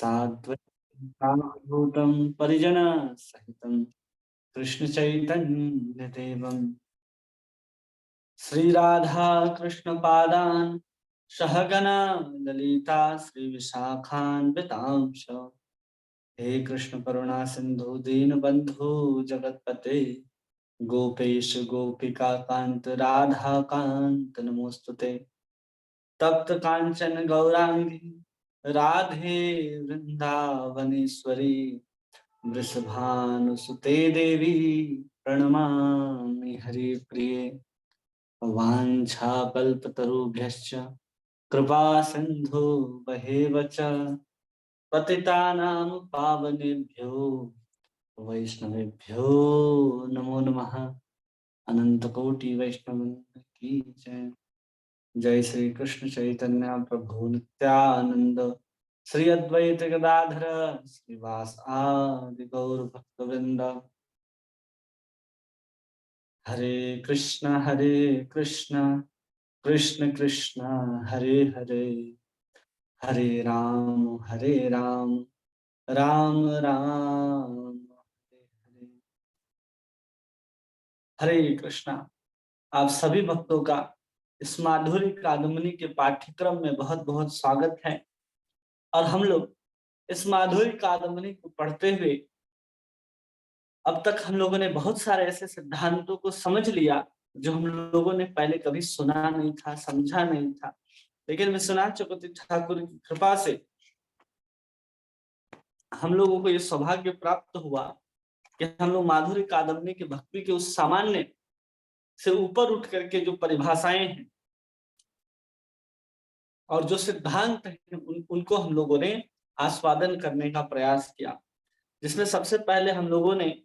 साद्वैतं परिजन सहितं कृष्ण चैतन्य देवं श्री राधा कृष्ण पादान सहगना ललिता श्री विशाखान्वितांश हे कृष्ण करुणा सिंधु दीन बंधु जगतपते गोपेश गोपिका कांत राधा कांत नमोस्तुते तप्त कांचन गौरांगी राधे वृंदावनेश्वरी वृषभानुसुते देवी प्रणमामि हरिप्रिये वाञ्छाकल्पतरुभ्यश्च कृपा सिन्धु बहेव च पतितानां पावनेभ्यो वैष्णवेभ्यो नमो नमः। अनंत कोटि वैष्णव की जय। जय श्री कृष्ण चैतन्य प्रभु नित्यानंद श्री अद्वैत गदाधर श्रीवास आदि गौर भक्तवृंद। हरे कृष्ण कृष्ण कृष्ण हरे हरे हरे राम राम राम हरे हरे। हरे कृष्णा। आप सभी भक्तों का इस माधुरी कादम्बनी के पाठ्यक्रम में बहुत बहुत स्वागत है। और हम लोग इस माधुरी कादम्बनी को पढ़ते हुए अब तक हम लोगों ने बहुत सारे ऐसे सिद्धांतों को समझ लिया जो हम लोगों ने पहले कभी सुना नहीं था, समझा नहीं था। लेकिन विश्वनाथ चक्रवर्ती ठाकुर की कृपा से हम लोगों को ये सौभाग्य प्राप्त हुआ कि हम लोग माधुरी कादम्बनी की भक्ति के उस सामान्य से ऊपर उठ करके जो परिभाषाएं हैं और जो सिद्धांत हैं उनको हम लोगों ने आस्वादन करने का प्रयास किया, जिसमें सबसे पहले हम लोगों ने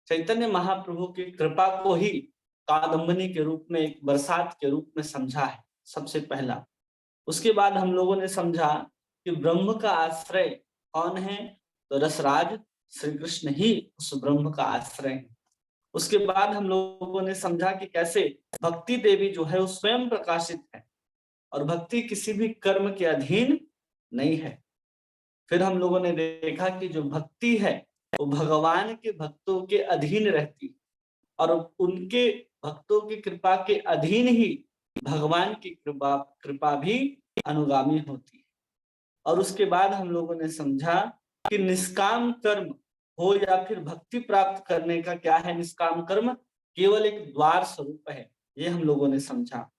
चैतन्य महाप्रभु की कृपा को ही कादम्बनी के रूप में, एक बरसात के रूप में समझा है सबसे पहला। उसके बाद हम लोगों ने समझा कि ब्रह्म का आश्रय कौन है, तो रसराज श्री कृष्ण ही उस ब्रह्म का आश्रय है। उसके बाद हम लोगों ने समझा कि कैसे भक्ति देवी जो है वो स्वयं प्रकाशित है और भक्ति किसी भी कर्म के अधीन नहीं है। फिर हम लोगों ने देखा कि जो भक्ति है वो भगवान के भक्तों के अधीन रहती और उनके भक्तों की कृपा के अधीन ही भगवान की कृपा भी अनुगामी होती है। और उसके बाद हम लोगों ने समझा कि निष्काम कर्म हो या फिर भक्ति प्राप्त करने का क्या है, निष्काम कर्म केवल एक द्वार स्वरूप है, ये हम लोगों ने समझा।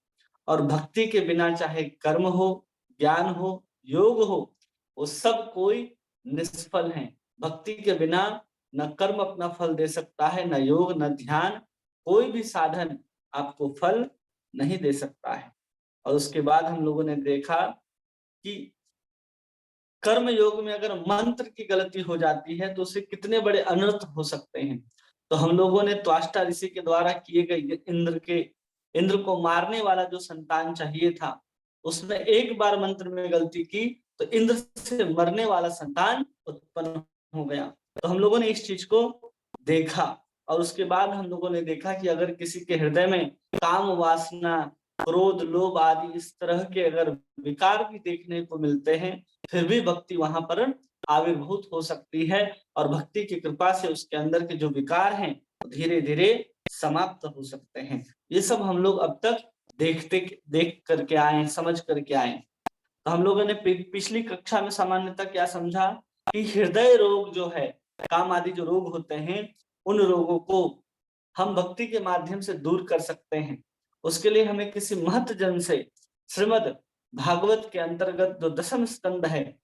और भक्ति के बिना चाहे कर्म हो, ज्ञान हो, योग हो, वो सब कोई निष्फल है। भक्ति के बिना न कर्म अपना फल दे सकता है, न योग, न ध्यान, कोई भी साधन आपको फल नहीं दे सकता है। और उसके बाद हम लोगों ने देखा कि कर्म योग में अगर मंत्र की गलती हो जाती है तो उससे कितने बड़े अनर्थ हो सकते हैं। तो हम लोगों ने त्वष्टा ऋषि के द्वारा किए गए इंद्र को मारने वाला जो संतान चाहिए था, उसमें एक बार मंत्र में गलती की तो इंद्र से मरने वाला संतान उत्पन्न हो गया। तो हम लोगों ने इस चीज को देखा। और उसके बाद हम लोगों ने देखा कि अगर किसी के हृदय में काम वासना, क्रोध, लोभ आदि इस तरह के अगर विकार भी देखने को मिलते हैं, फिर भी भक्ति वहां पर आविर्भूत हो सकती है और भक्ति की कृपा से उसके अंदर के जो विकार हैं धीरे धीरे समाप्त हो सकते हैं। ये सब हम लोग अब तक देख करके आए, समझ करके आए। तो हम लोगों ने पिछली कक्षा में सामान्यतः क्या समझा कि हृदय रोग जो है, काम आदि जो रोग होते हैं, उन रोगों को हम भक्ति के माध्यम से दूर कर सकते हैं। उसके लिए हमें किसी महत जन से श्रीमद् भागवत के अंतर्गत जो दशम स्कंद है,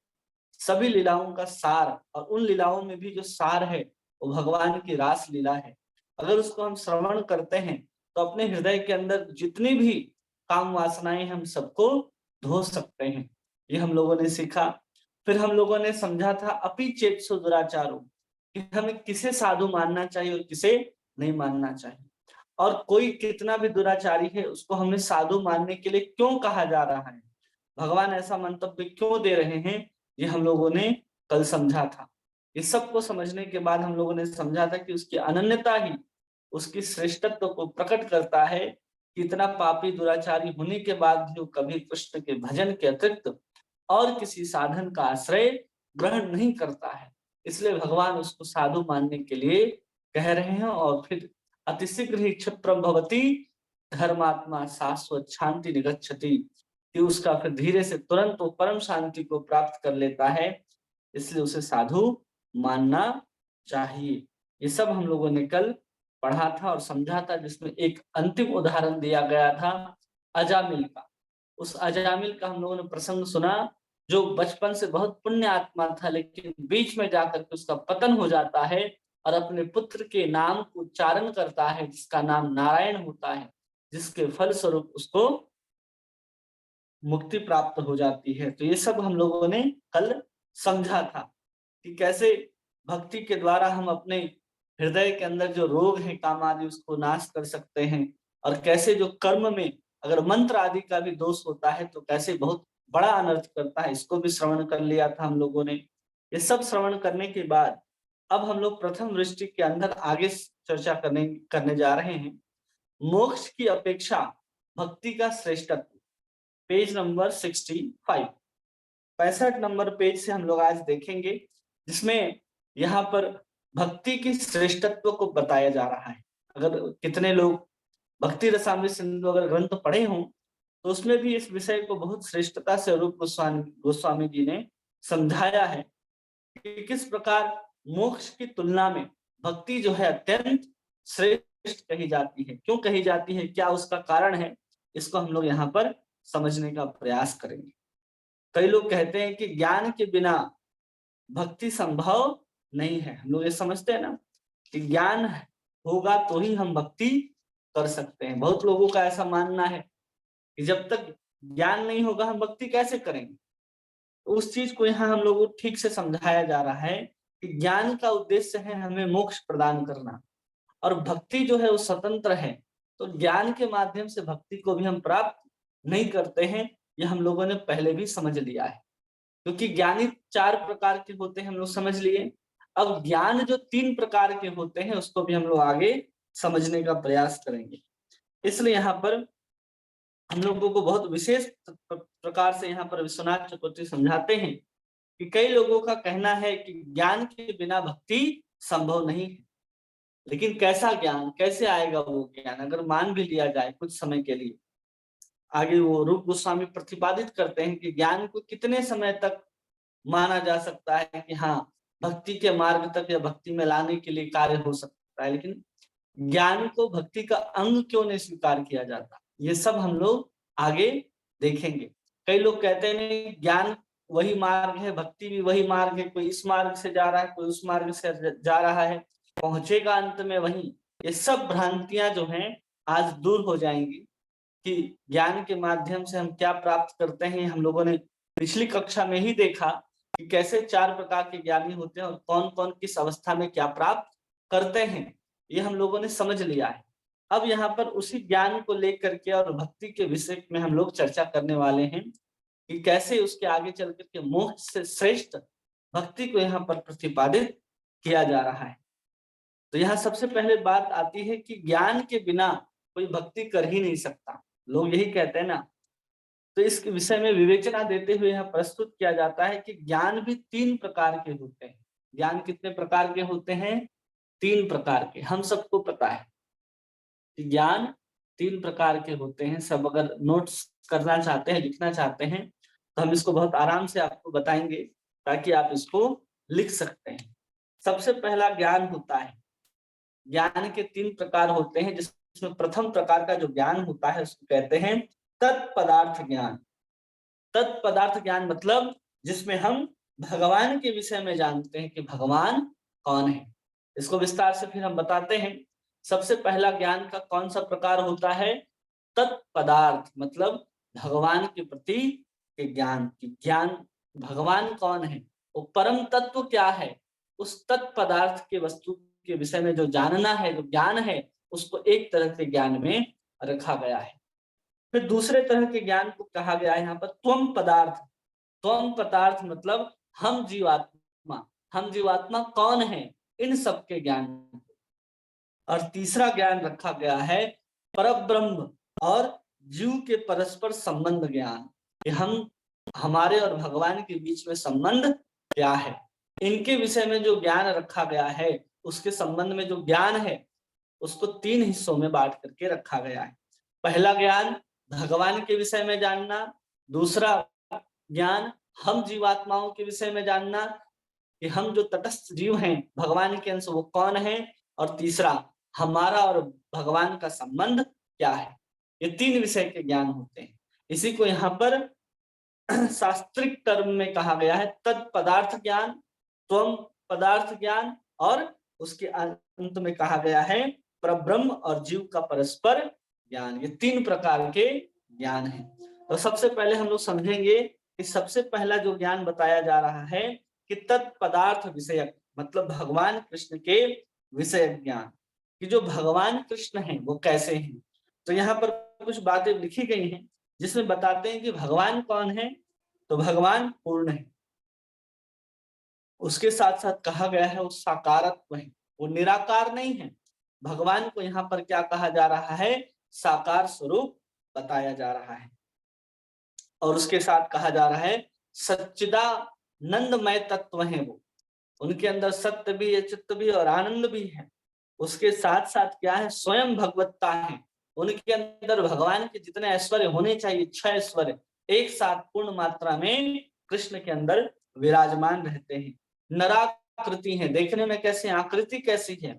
सभी लीलाओं का सार, और उन लीलाओं में भी जो सार है वो भगवान की रास लीला है, अगर उसको हम श्रवण करते हैं तो अपने हृदय के अंदर जितनी भी काम वासनाएं हम सबको धो सकते हैं। ये हम लोगों ने सीखा। फिर हम लोगों ने समझा था अपि चेतसो दुराचारो, कि हमें किसे साधु मानना चाहिए और किसे नहीं मानना चाहिए, और कोई कितना भी दुराचारी है उसको हमें साधु मानने के लिए क्यों कहा जा रहा है, भगवान ऐसा मंतव्य क्यों दे रहे हैं, ये हम लोगों ने कल समझा था। इस सब को समझने के बाद हम लोगों ने समझा था कि उसकी अनन्यता ही उसकी श्रेष्ठत्व को प्रकट करता है कि इतना पापी दुराचारी होने के बाद भी वो कभी कृष्ण के भजन के अतिरिक्त और किसी साधन का आश्रय ग्रहण नहीं करता है, इसलिए भगवान उसको साधु मानने के लिए कह रहे हैं। और फिर अतिशीघ्र ही क्षिप्रम भवति धर्मात्मा शाश्वत शांति निगच्छति, कि उसका फिर धीरे से तुरंत वो परम शांति को प्राप्त कर लेता है, इसलिए उसे साधु मानना चाहिए। ये सब हम लोगों ने कल पढ़ा था और समझा था, जिसमें एक अंतिम उदाहरण दिया गया था अजामिल का। उस अजामिल का हम लोगों ने प्रसंग सुना, जो बचपन से बहुत पुण्य आत्मा था, लेकिन बीच में जाकर के उसका पतन हो जाता है और अपने पुत्र के नाम को उच्चारण करता है, जिसका नाम नारायण होता है, जिसके फल स्वरूप उसको मुक्ति प्राप्त हो जाती है। तो ये सब हम लोगों ने कल समझा था कि कैसे भक्ति के द्वारा हम अपने हृदय के अंदर जो रोग है काम आदि उसको नाश कर सकते हैं, और कैसे जो कर्म में अगर मंत्र आदि का भी दोष होता है तो कैसे बहुत बड़ा अनर्थ करता है, इसको भी श्रवण कर लिया था हम लोगों ने। ये सब श्रवण करने के बाद अब हम लोग प्रथम दृष्टि के अंदर आगे चर्चा करने जा रहे हैं, मोक्ष की अपेक्षा भक्ति का श्रेष्ठत्व। पेज नंबर 65, 65 नंबर पेज से हम लोग आज देखेंगे, जिसमें यहाँ पर भक्ति की श्रेष्ठत्व को बताया जा रहा है। अगर कितने लोग भक्ति रसामृत सिंधु अगर ग्रंथ पढ़े हों तो उसमें भी इस विषय को बहुत श्रेष्ठता से रूप गोस्वामी जी ने समझाया है कि किस प्रकार मोक्ष की तुलना में भक्ति जो है अत्यंत श्रेष्ठ कही जाती है। क्यों कही जाती है, क्या उसका कारण है, इसको हम लोग यहाँ पर समझने का प्रयास करेंगे। कई लोग कहते हैं कि ज्ञान के बिना भक्ति संभव नहीं है। हम लोग ये समझते हैं ना कि ज्ञान होगा तो ही हम भक्ति कर सकते हैं। बहुत लोगों का ऐसा मानना है कि जब तक ज्ञान नहीं होगा हम भक्ति कैसे करेंगे। तो उस चीज को यहाँ हम लोगों को ठीक से समझाया जा रहा है कि ज्ञान का उद्देश्य है हमें मोक्ष प्रदान करना, और भक्ति जो है वो स्वतंत्र है। तो ज्ञान के माध्यम से भक्ति को भी हम प्राप्त नहीं करते हैं, ये हम लोगों ने पहले भी समझ लिया है। क्योंकि ज्ञानी 4 प्रकार के होते हैं, हम लोग समझ लिए। अब ज्ञान जो 3 प्रकार के होते हैं उसको भी हम लोग आगे समझने का प्रयास करेंगे। इसलिए यहाँ पर हम लोगों को बहुत विशेष प्रकार से यहाँ पर विश्वनाथ चक्रवर्ती समझाते हैं कि कई लोगों का कहना है कि ज्ञान के बिना भक्ति संभव नहीं है। लेकिन कैसा ज्ञान, कैसे आएगा वो ज्ञान, अगर मान भी लिया जाए कुछ समय के लिए। आगे वो रूप गोस्वामी प्रतिपादित करते हैं कि ज्ञान को कितने समय तक माना जा सकता है कि हाँ भक्ति के मार्ग तक या भक्ति में लाने के लिए कार्य हो सकता है, लेकिन ज्ञान को भक्ति का अंग क्यों नहीं स्वीकार किया जाता, ये सब हम लोग आगे देखेंगे। कई लोग कहते हैं ज्ञान वही मार्ग है, भक्ति भी वही मार्ग है, कोई इस मार्ग से जा रहा है, कोई उस मार्ग से जा रहा है, पहुंचेगा अंत में वही। ये सब भ्रांतियां जो हैं आज दूर हो जाएंगी कि ज्ञान के माध्यम से हम क्या प्राप्त करते हैं। हम लोगों ने पिछली कक्षा में ही देखा कि कैसे 4 प्रकार के ज्ञानी होते हैं और कौन कौन किस अवस्था में क्या प्राप्त करते हैं, ये हम लोगों ने समझ लिया है। अब यहाँ पर उसी ज्ञान को लेकर के और भक्ति के विषय में हम लोग चर्चा करने वाले हैं कि कैसे उसके आगे चल करके मोक्ष से श्रेष्ठ भक्ति को यहाँ पर प्रतिपादित किया जा रहा है। तो यहाँ सबसे पहले बात आती है कि ज्ञान के बिना कोई भक्ति कर ही नहीं सकता, लोग यही कहते हैं ना। तो इस विषय में विवेचना देते हुए यहाँ प्रस्तुत किया जाता है कि ज्ञान भी 3 प्रकार के होते हैं। ज्ञान कितने प्रकार के होते हैं, 3 प्रकार के। हम सबको पता है कि ज्ञान 3 प्रकार के होते हैं। सब अगर नोट्स करना चाहते हैं, लिखना चाहते हैं तो हम इसको बहुत आराम से आपको बताएंगे ताकि आप इसको लिख सकते हैं। सबसे पहला ज्ञान होता है, ज्ञान के 3 प्रकार होते हैं, जिसमें प्रथम प्रकार का जो ज्ञान होता है उसको कहते हैं तत्पदार्थ ज्ञान। तत्पदार्थ ज्ञान मतलब जिसमें हम भगवान के विषय में जानते हैं कि भगवान कौन है। इसको विस्तार से फिर हम बताते हैं। सबसे पहला ज्ञान का कौन सा प्रकार होता है, तत्पदार्थ मतलब भगवान के प्रति के ज्ञान की। ज्ञान भगवान कौन है, वो परम तत्व क्या है, उस तत्पदार्थ के वस्तु के विषय में जो जानना है, जो ज्ञान है, उसको एक तरह के ज्ञान में रखा गया है। फिर दूसरे तरह के ज्ञान को कहा गया है यहाँ पर त्वम पदार्थ। त्वम पदार्थ मतलब हम जीवात्मा, हम जीवात्मा कौन है, इन सब के ज्ञान। और तीसरा ज्ञान रखा गया है परब्रह्म और जीव के परस्पर संबंध ज्ञान, कि हम हमारे और भगवान के बीच में संबंध क्या है। इनके विषय में जो ज्ञान रखा गया है, उसके संबंध में जो ज्ञान है, उसको 3 हिस्सों में बांट करके रखा गया है। पहला ज्ञान भगवान के विषय में जानना, दूसरा ज्ञान हम जीवात्माओं के विषय में जानना कि हम जो तटस्थ जीव हैं, भगवान के अंश, वो कौन है, और तीसरा हमारा और भगवान का संबंध क्या है। ये 3 विषय के ज्ञान होते हैं। इसी को यहाँ पर शास्त्रिक टर्म में कहा गया है तत्पदार्थ ज्ञान, त्वम पदार्थ ज्ञान, और उसके अंत में कहा गया है परब्रह्म और जीव का परस्पर ज्ञान। ये 3 प्रकार के ज्ञान हैं। तो सबसे पहले हम लोग समझेंगे कि सबसे पहला जो ज्ञान बताया जा रहा है कि तत्पदार्थ विषयक, मतलब भगवान कृष्ण के विषय ज्ञान, कि जो भगवान कृष्ण हैं वो कैसे हैं। तो यहाँ पर कुछ बातें लिखी गई हैं जिसमें बताते हैं कि भगवान कौन है। तो भगवान पूर्ण है, उसके साथ साथ कहा गया है वो साकारत्व है, वो निराकार नहीं है। भगवान को यहाँ पर क्या कहा जा रहा है, साकार स्वरूप बताया जा रहा है। और उसके साथ कहा जा रहा है सच्चिदानंदमय तत्व है वो, उनके अंदर सत्य भी है, चित्त भी और आनंद भी है। उसके साथ साथ क्या है, स्वयं भगवत्ता है, उनके अंदर भगवान के जितने ऐश्वर्य होने चाहिए, 6 ऐश्वर्य एक साथ पूर्ण मात्रा में कृष्ण के अंदर विराजमान रहते हैं। नराकृति है, देखने में कैसे, आकृति कैसी है,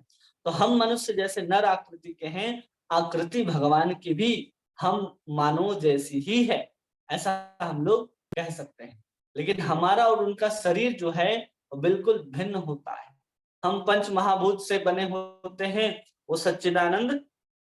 तो हम मनुष्य जैसे नर आकृति के हैं, आकृति भगवान की भी हम मानव जैसी ही है, ऐसा हम लोग कह सकते हैं। लेकिन हमारा और उनका शरीर जो है वो बिल्कुल भिन्न होता है। हम पंच महाभूत से बने होते हैं, वो सच्चिदानंद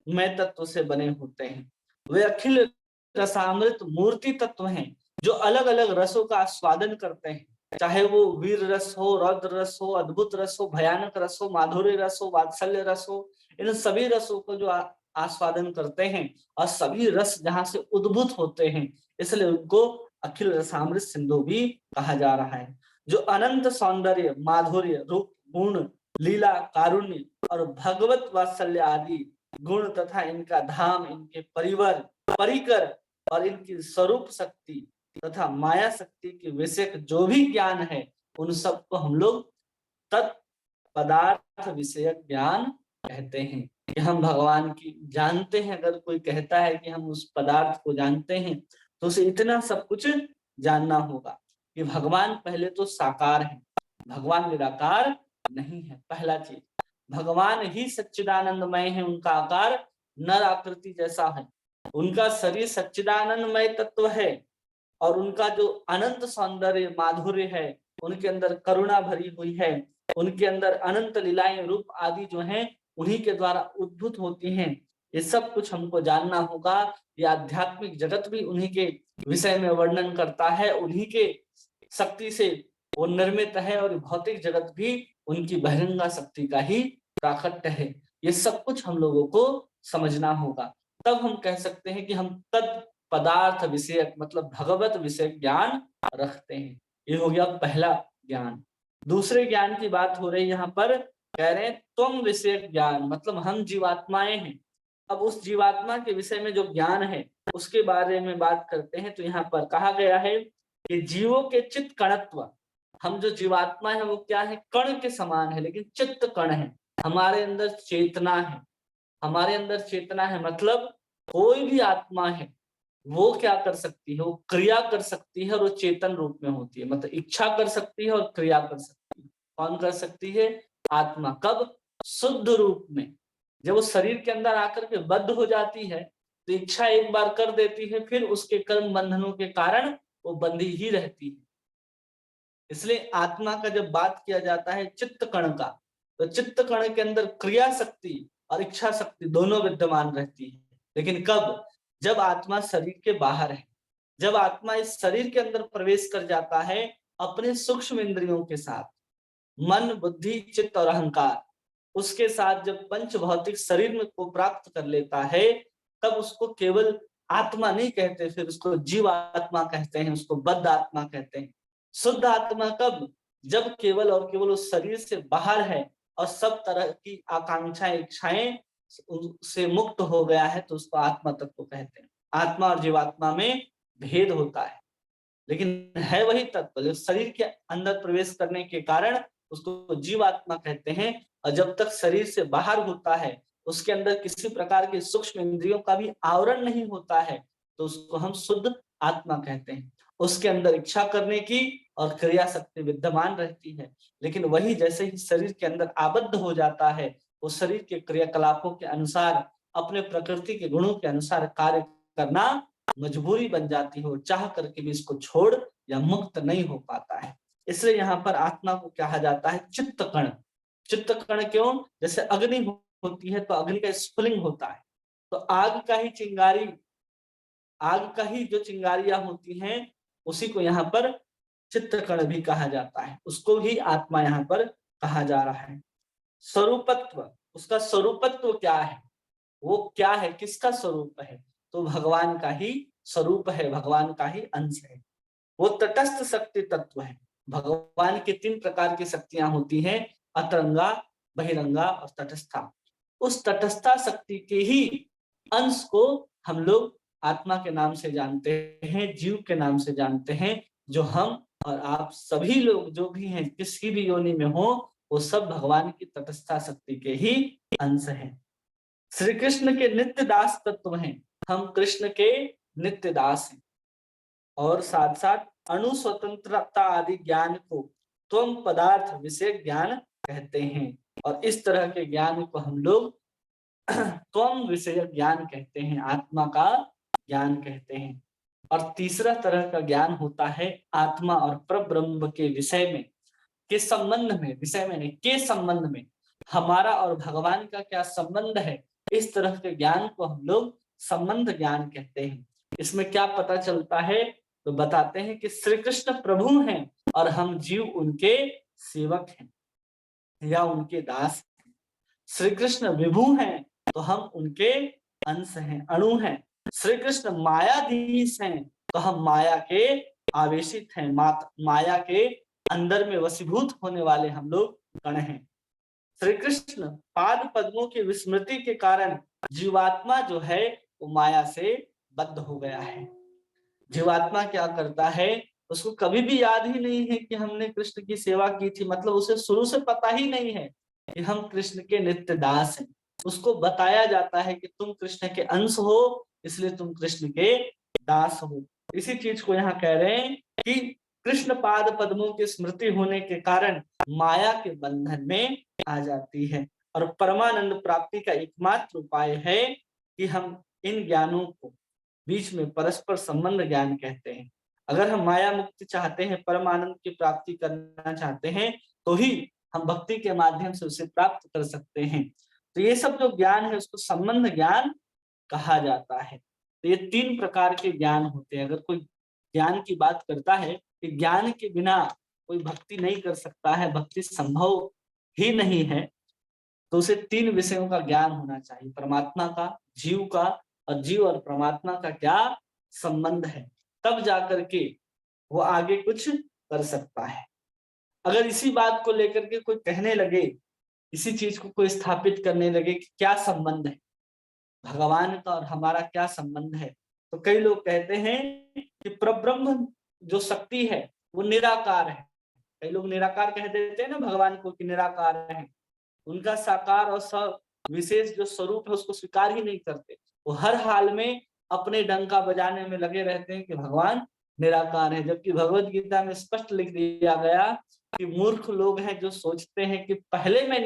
मय तत्व से बने होते हैं। वे अखिल रसामृत मूर्ति तत्व हैं, जो अलग अलग रसों का आस्वादन करते हैं, चाहे वो वीर रस हो, रौद्र रस हो, अद्भुत रस हो, भयानक रस हो, माधुर्य रस हो, वात्सल्य रस हो, इन सभी रसों को जो आस्वादन करते हैं, और सभी रस जहां से उद्भूत होते हैं, इसलिए उनको अखिल रसामृत सिंधु भी कहा जा रहा है। जो अनंत सौंदर्य, माधुर्य, रूप, गुण, लीला, कारुण्य और भगवत वात्सल्य आदि गुण तथा इनका धाम, इनके परिवर, परिकर और इनकी स्वरूप शक्ति तथा माया शक्ति के विषय जो भी ज्ञान है, उन सबको हम लोग तत्पदार्थ विषयक ज्ञान कहते हैं। कि हम भगवान की जानते हैं। अगर कोई कहता है कि हम उस पदार्थ को जानते हैं, तो उसे इतना सब कुछ जानना होगा कि भगवान पहले तो साकार है, भगवान निराकार नहीं है। पहला चीज, भगवान ही सच्चिदानंदमय है, उनका आकार नर आकृति जैसा है, उनका शरीर सच्चिदानंदमय तत्व है, और उनका जो अनंत सौंदर्य, माधुर्य है, उनके अंदर करुणा भरी हुई है, उनके अंदर अनंत लीलाएं, रूप आदि जो हैं उन्हीं के द्वारा उद्भूत होती हैं। ये सब कुछ हमको जानना होगा। ये आध्यात्मिक जगत भी उन्हीं के विषय में वर्णन करता है, उन्हीं के शक्ति से वो निर्मित है, और भौतिक जगत भी उनकी बहिरंगा शक्ति का ही प्राकट्य है। ये सब कुछ हम लोगों को समझना होगा, तब हम कह सकते हैं कि हम तत्पदार्थ विषयक, मतलब भगवत विषय ज्ञान रखते हैं। ये हो गया पहला ज्ञान। दूसरे ज्ञान की बात हो रही यहाँ पर, कह रहे हैं त्वम विषय ज्ञान, मतलब हम जीवात्माएं हैं। अब उस जीवात्मा के विषय में जो ज्ञान है उसके बारे में बात करते हैं। तो यहाँ पर कहा गया है कि जीवों के चित्त कणत्व, हम जो जीवात्मा है वो क्या है, कण के समान है, लेकिन चित्त कण है, हमारे अंदर चेतना है। हमारे अंदर चेतना है मतलब कोई भी आत्मा है वो क्या कर सकती है, वो क्रिया कर सकती है, और वो चेतन रूप में होती है, मतलब इच्छा कर सकती है और क्रिया कर सकती है। कौन कर सकती है, आत्मा। कब, शुद्ध रूप में। जब वो शरीर के अंदर आकर के बद्ध हो जाती है तो इच्छा एक बार कर देती है, फिर उसके कर्म बंधनों के कारण वो बंधी ही रहती है। इसलिए आत्मा का जब बात किया जाता है चित्त कण का, तो चित्त कण के अंदर क्रिया शक्ति और इच्छा शक्ति दोनों विद्यमान रहती है। लेकिन कब, जब आत्मा शरीर के बाहर है, जब आत्मा इस शरीर के अंदर प्रवेश कर जाता है अपने सूक्ष्म इंद्रियों के साथ, मन, बुद्धि, चित्त और अहंकार, उसके साथ जब पंच भौतिक शरीर में को प्राप्त कर लेता है, तब उसको केवल आत्मा नहीं कहते, फिर उसको जीव आत्मा कहते हैं, उसको बद्ध आत्मा कहते हैं। शुद्ध आत्मा कब, जब केवल और केवल उस शरीर से बाहर है और सब तरह की आकांक्षाएं, इच्छाएं से मुक्त हो गया है, तो उसको आत्मा तत्व कहते हैं। आत्मा और जीवात्मा में भेद होता है, लेकिन है वही तत्व जो शरीर के अंदर प्रवेश करने के कारण उसको जीवात्मा कहते हैं। और जब तक शरीर से बाहर होता है, उसके अंदर किसी प्रकार के सूक्ष्म इंद्रियों का भी आवरण नहीं होता है, तो उसको हम शुद्ध आत्मा कहते हैं। उसके अंदर इच्छा करने की और क्रिया शक्ति विद्यमान रहती है, लेकिन वही जैसे ही शरीर के अंदर आबद्ध हो जाता है, वो शरीर के क्रियाकलापों के अनुसार, अपने प्रकृति के गुणों के अनुसार कार्य करना मजबूरी बन जाती हो, चाह करके भी इसको छोड़ या मुक्त नहीं हो पाता है। इसलिए यहाँ पर आत्मा को कहा जाता है चित्त कण। चित्त कण क्यों? जैसे अग्नि होती है तो अग्नि का स्फुलिंग होता है, तो आग का ही चिंगारी, आग का ही जो चिंगारियां होती हैं, उसी को यहाँ पर चित्त कण भी कहा जाता है, उसको भी आत्मा यहाँ पर कहा जा रहा है। स्वरूपत्व, उसका स्वरूपत्व क्या है, वो क्या है, किसका स्वरूप है? तो भगवान का ही स्वरूप है, भगवान का ही अंश है। वो तटस्थ शक्ति तत्व है। भगवान के 3 प्रकार की शक्तियां होती हैं, अतरंगा, बहिरंगा और तटस्था। उस तटस्था शक्ति के ही अंश को हम लोग आत्मा के नाम से जानते हैं, जीव के नाम से जानते हैं। जो हम और आप सभी लोग जो भी हैं, किसी भी योनि में हो, वो सब भगवान की तटस्था शक्ति के ही अंश हैं। श्री कृष्ण के नित्य दास तत्व हैं, हम कृष्ण के नित्य दास हैं। और साथ साथ अणु स्वतंत्रता आदि ज्ञान को त्वम पदार्थ विषय ज्ञान कहते हैं, और इस तरह के ज्ञान को हम लोग त्वम विषय ज्ञान कहते हैं, आत्मा का ज्ञान कहते हैं। और तीसरा तरह का ज्ञान होता है आत्मा और परब्रह्म के विषय में, के संबंध में, विषय में नहीं, के संबंध में, हमारा और भगवान का क्या संबंध है, इस तरह के ज्ञान को हम लोग संबंध ज्ञान कहते हैं। इसमें क्या पता चलता है? तो बताते हैं कि श्री कृष्ण प्रभु हैं और हम जीव उनके सेवक हैं या उनके दास हैं। श्री कृष्ण विभु हैं तो हम उनके अंश हैं, अणु हैं। श्री कृष्ण मायाधीश हैं तो हम माया के आवेशित हैं, माया के अंदर में वशीभूत होने वाले हम लोग कण हैं। श्री कृष्ण पाद पद्मों की विस्मृति के कारण जीवात्मा जो है वो माया से बद्ध हो गया है। जीवात्मा क्या करता है, उसको कभी भी याद ही नहीं है कि हमने कृष्ण की सेवा की थी, मतलब उसे शुरू से पता ही नहीं है कि हम कृष्ण के नित्य दास हैं। उसको बताया जाता है कि तुम कृष्ण के अंश हो, इसलिए तुम कृष्ण के दास हो। इसी चीज को यहाँ कह रहे हैं कि कृष्ण पाद पद्मों की स्मृति होने के कारण माया के बंधन में आ जाती है, और परमानंद प्राप्ति का एकमात्र उपाय है कि हम इन ज्ञानों को बीच में परस्पर संबंध ज्ञान कहते हैं। अगर हम माया मुक्ति चाहते हैं, परम आनंद की प्राप्ति करना चाहते हैं, तो ही हम भक्ति के माध्यम से उसे प्राप्त कर सकते हैं। तो ये सब जो ज्ञान है उसको संबंध ज्ञान कहा जाता है। तो ये 3 प्रकार के ज्ञान होते हैं। अगर कोई ज्ञान की बात करता है कि ज्ञान के बिना कोई भक्ति नहीं कर सकता है, भक्ति संभव ही नहीं है, तो उसे 3 विषयों का ज्ञान होना चाहिए, परमात्मा का, जीव का, और जीव और परमात्मा का क्या संबंध है, तब जाकर के वो आगे कुछ कर सकता है। अगर इसी बात को लेकर के कोई कहने लगे, इसी चीज को कोई स्थापित करने लगे कि क्या संबंध है भगवान का और हमारा, क्या संबंध है, तो कई लोग कहते हैं कि परब्रह्म जो शक्ति है वो निराकार है। कई लोग निराकार कह देते हैं ना भगवान को कि निराकार है, उनका साकार और विशेष जो स्वरूप है उसको स्वीकार ही नहीं करते। वो हर हाल में अपने डंका बजाने में लगे रहते हैं कि भगवान निराकार है, जबकि भगवत गीता में स्पष्ट लिख दिया गया कि मूर्ख लोग हैं जो सोचते हैं कि पहले मैं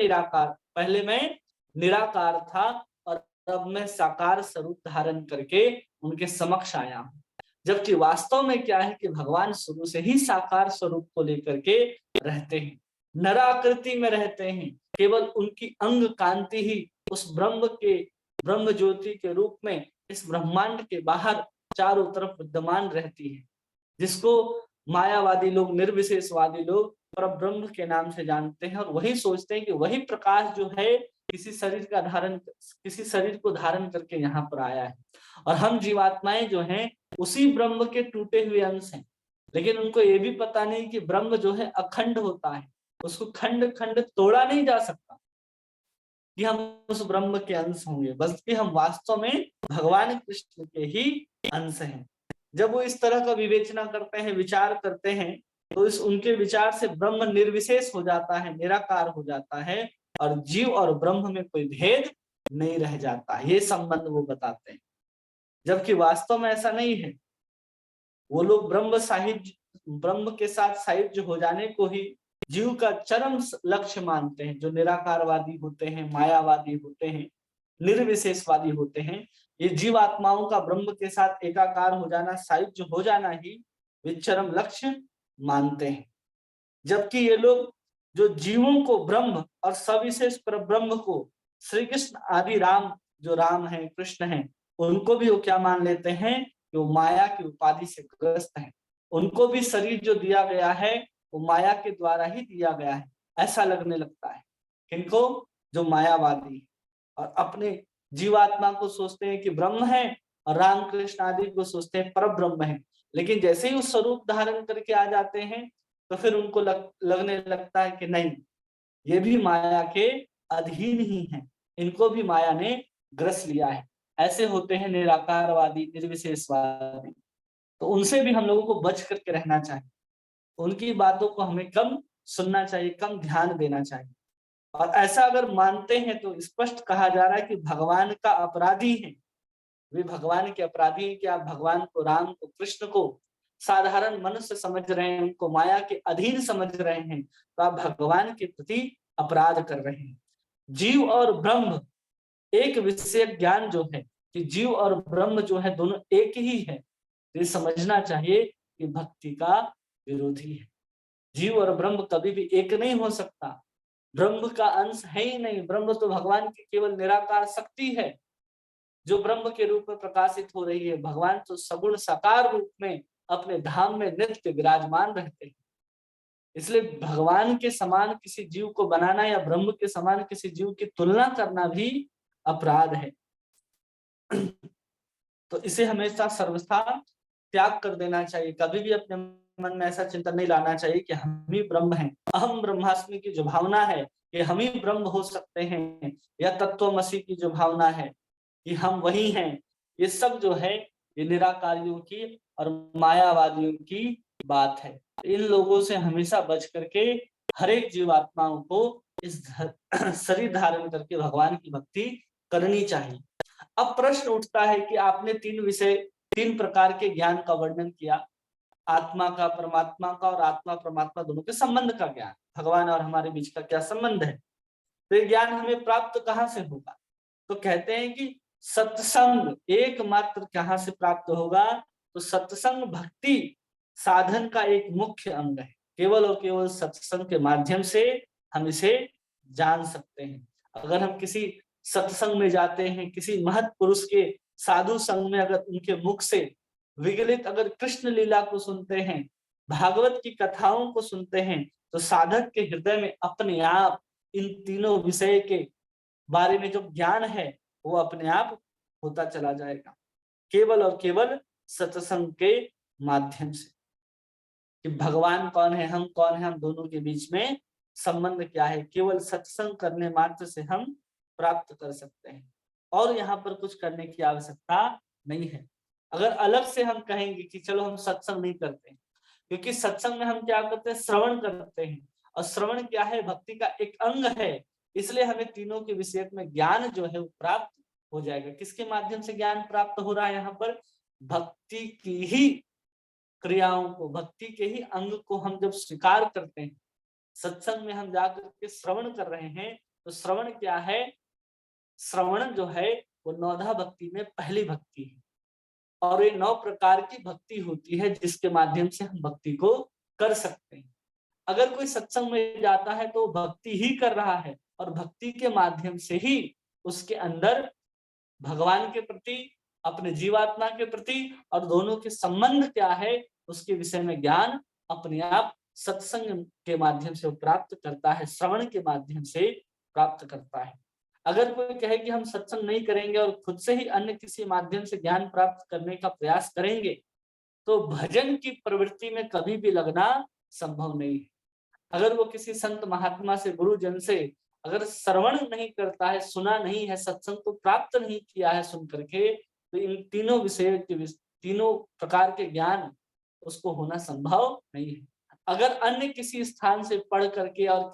निराकार था और अब मैं साकार स्वरूप धारण करके उनके समक्ष आया हूं। जबकि वास्तव में क्या है कि भगवान शुरू से ही साकार स्वरूप को लेकर के रहते हैं, नराकृति में रहते हैं। केवल उनकी अंग कांति ही उस ब्रह्म ज्योति के रूप में इस ब्रह्मांड के बाहर चारों तरफ विद्यमान रहती है, जिसको मायावादी लोग, निर्विशेषवादी लोग पर ब्रह्म के नाम से जानते हैं, और वही सोचते हैं कि वही प्रकाश जो है किसी शरीर को धारण करके यहाँ पर आया है, और हम जीवात्माएं जो हैं उसी ब्रह्म के टूटे हुए अंश हैं। लेकिन उनको ये भी पता नहीं कि ब्रह्म जो है अखंड होता है, उसको खंड खंड तोड़ा नहीं जा सकता कि हम उस ब्रह्म के अंश होंगे, बल्कि हम वास्तव में भगवान कृष्ण के ही अंश हैं। जब वो इस तरह का विवेचना करते हैं, विचार करते हैं, तो इस उनके विचार से ब्रह्म निर्विशेष हो जाता है, निराकार हो जाता है, और जीव और ब्रह्म में कोई भेद नहीं रह जाता। ये संबंध वो बताते हैं, जबकि वास्तव में ऐसा नहीं है। वो लोग ब्रह्म के साथ साहित्य हो जाने को ही जीव का चरम लक्ष्य मानते हैं। जो निराकारवादी होते हैं, मायावादी होते हैं, निर्विशेषवादी होते हैं, ये जीव आत्माओं का ब्रह्म के साथ एकाकार हो जाना, साहित्य हो जाना ही वे चरम लक्ष्य मानते हैं। जबकि ये लोग जो जीवों को ब्रह्म और सविशेष पर ब्रह्म को श्री कृष्ण आदि राम, जो राम है, कृष्ण है, उनको भी वो क्या मान लेते हैं कि वो माया की उपाधि से ग्रस्त है। उनको भी शरीर जो दिया गया है वो माया के द्वारा ही दिया गया है, ऐसा लगने लगता है। किनको? जो मायावादी और अपने जीवात्मा को सोचते हैं कि ब्रह्म है, और राम कृष्ण आदि को सोचते हैं पर ब्रह्म है। लेकिन जैसे ही वो स्वरूप धारण करके आ जाते हैं तो फिर उनको लगने लगता है कि नहीं, ये भी माया के अधीन ही है, इनको भी माया ने ग्रस लिया है। ऐसे होते हैं निराकारवादी, निर्विशेषवादी। तो उनसे भी हम लोगों को बच करके रहना चाहिए। उनकी बातों को हमें कम सुनना चाहिए, कम ध्यान देना चाहिए। और ऐसा अगर मानते हैं तो स्पष्ट कहा जा रहा है कि भगवान का अपराधी है, वे भगवान के अपराधी हैं कि आप भगवान को, राम को, कृष्ण को साधारण मनुष्य समझ रहे हैं, उनको माया के अधीन समझ रहे हैं, तो आप भगवान के प्रति अपराध कर रहे हैं। जीव और ब्रह्म एक विषय ज्ञान जो है कि जीव और ब्रह्म जो है दोनों एक ही है, ये समझना चाहिए कि भक्ति का विरोधी है। जीव और ब्रह्म कभी भी एक नहीं हो सकता। ब्रह्म का अंश है ही नहीं। ब्रह्म तो भगवान की केवल निराकार शक्ति है जो ब्रह्म के रूप में प्रकाशित हो रही है। भगवान तो सगुण साकार रूप में अपने धाम में नित्य विराजमान रहते हैं। इसलिए भगवान के समान किसी जीव को बनाना या ब्रह्म के समान किसी जीव की तुलना करना भी अपराध है। तो इसे हमेशा सर्वथा त्याग कर देना चाहिए। कभी भी अपने मन में ऐसा चिंतन नहीं लाना चाहिए कि हम ही ब्रह्म हैं। अहम ब्रह्मास्मि की जो भावना है कि हम ही ब्रह्म हो सकते हैं, या तत्वमसि की जो भावना है कि हम वही हैं, ये सब जो है ये निराकारियों की और मायावादियों की बात है। इन लोगों से हमेशा बच करके हर एक जीवात्माओं को इस शरीर धारण करके भगवान की भक्ति करनी चाहिए। अब प्रश्न उठता है कि आपने तीन प्रकार के ज्ञान का वर्णन किया, आत्मा का, परमात्मा का, और आत्मा परमात्मा दोनों के संबंध का ज्ञान, भगवान और हमारे बीच का क्या संबंध है, तो ये ज्ञान हमें प्राप्त कहाँ से होगा? तो कहते हैं कि सत्संग एकमात्र कहाँ से प्राप्त होगा? तो सत्संग भक्ति साधन का एक मुख्य अंग है। केवल और केवल सत्संग के माध्यम से हम इसे जान सकते हैं। अगर हम किसी सत्संग में जाते हैं, किसी महत् पुरुष के साधु संग में अगर उनके मुख से विगलित अगर कृष्ण लीला को सुनते हैं, भागवत की कथाओं को सुनते हैं, तो साधक के हृदय में अपने आप इन तीनों विषय के बारे में जो ज्ञान है वो अपने आप होता चला जाएगा, केवल और केवल सत्संग के माध्यम से। कि भगवान कौन है, हम कौन है, हम दोनों के बीच में संबंध क्या है, केवल सत्संग करने मात्र से हम प्राप्त कर सकते हैं। और यहाँ पर कुछ करने की आवश्यकता नहीं है। अगर अलग से हम कहेंगे कि चलो हम सत्संग नहीं करते, क्योंकि सत्संग में हम क्या करते हैं, श्रवण करते हैं, और श्रवण क्या है, भक्ति का एक अंग है। इसलिए हमें तीनों के विषय में ज्ञान जो है वो प्राप्त हो जाएगा। किसके माध्यम से ज्ञान प्राप्त हो रहा है? यहाँ पर भक्ति की ही क्रियाओं को, भक्ति के ही अंग को हम जब स्वीकार करते हैं, सत्संग में हम जाकर के श्रवण कर रहे हैं, तो श्रवण क्या है? श्रवण जो है वो नौधा भक्ति में पहली भक्ति है, और ये 9 प्रकार की भक्ति होती है जिसके माध्यम से हम भक्ति को कर सकते हैं। अगर कोई सत्संग में जाता है तो भक्ति ही कर रहा है, और भक्ति के माध्यम से ही उसके अंदर भगवान के प्रति, अपने जीवात्मा के प्रति और दोनों के संबंध क्या है उसके विषय में ज्ञान अपने आप सत्संग के माध्यम से प्राप्त करता है, श्रवण के माध्यम से प्राप्त करता है। अगर कोई कहे कि हम सत्संग नहीं करेंगे और खुद से ही अन्य किसी माध्यम से ज्ञान प्राप्त करने का प्रयास करेंगे, तो भजन की प्रवृत्ति में कभी भी लगना संभव नहीं है। अगर वो किसी संत महात्मा से, गुरुजन से अगर श्रवण नहीं करता है, सुना नहीं है, सत्संग को प्राप्त नहीं किया है सुन करके, तो इन तीनों प्रकार के ज्ञान उसको होना संभव नहीं है। अगर अन्य किसी स्थान से पढ़ करके और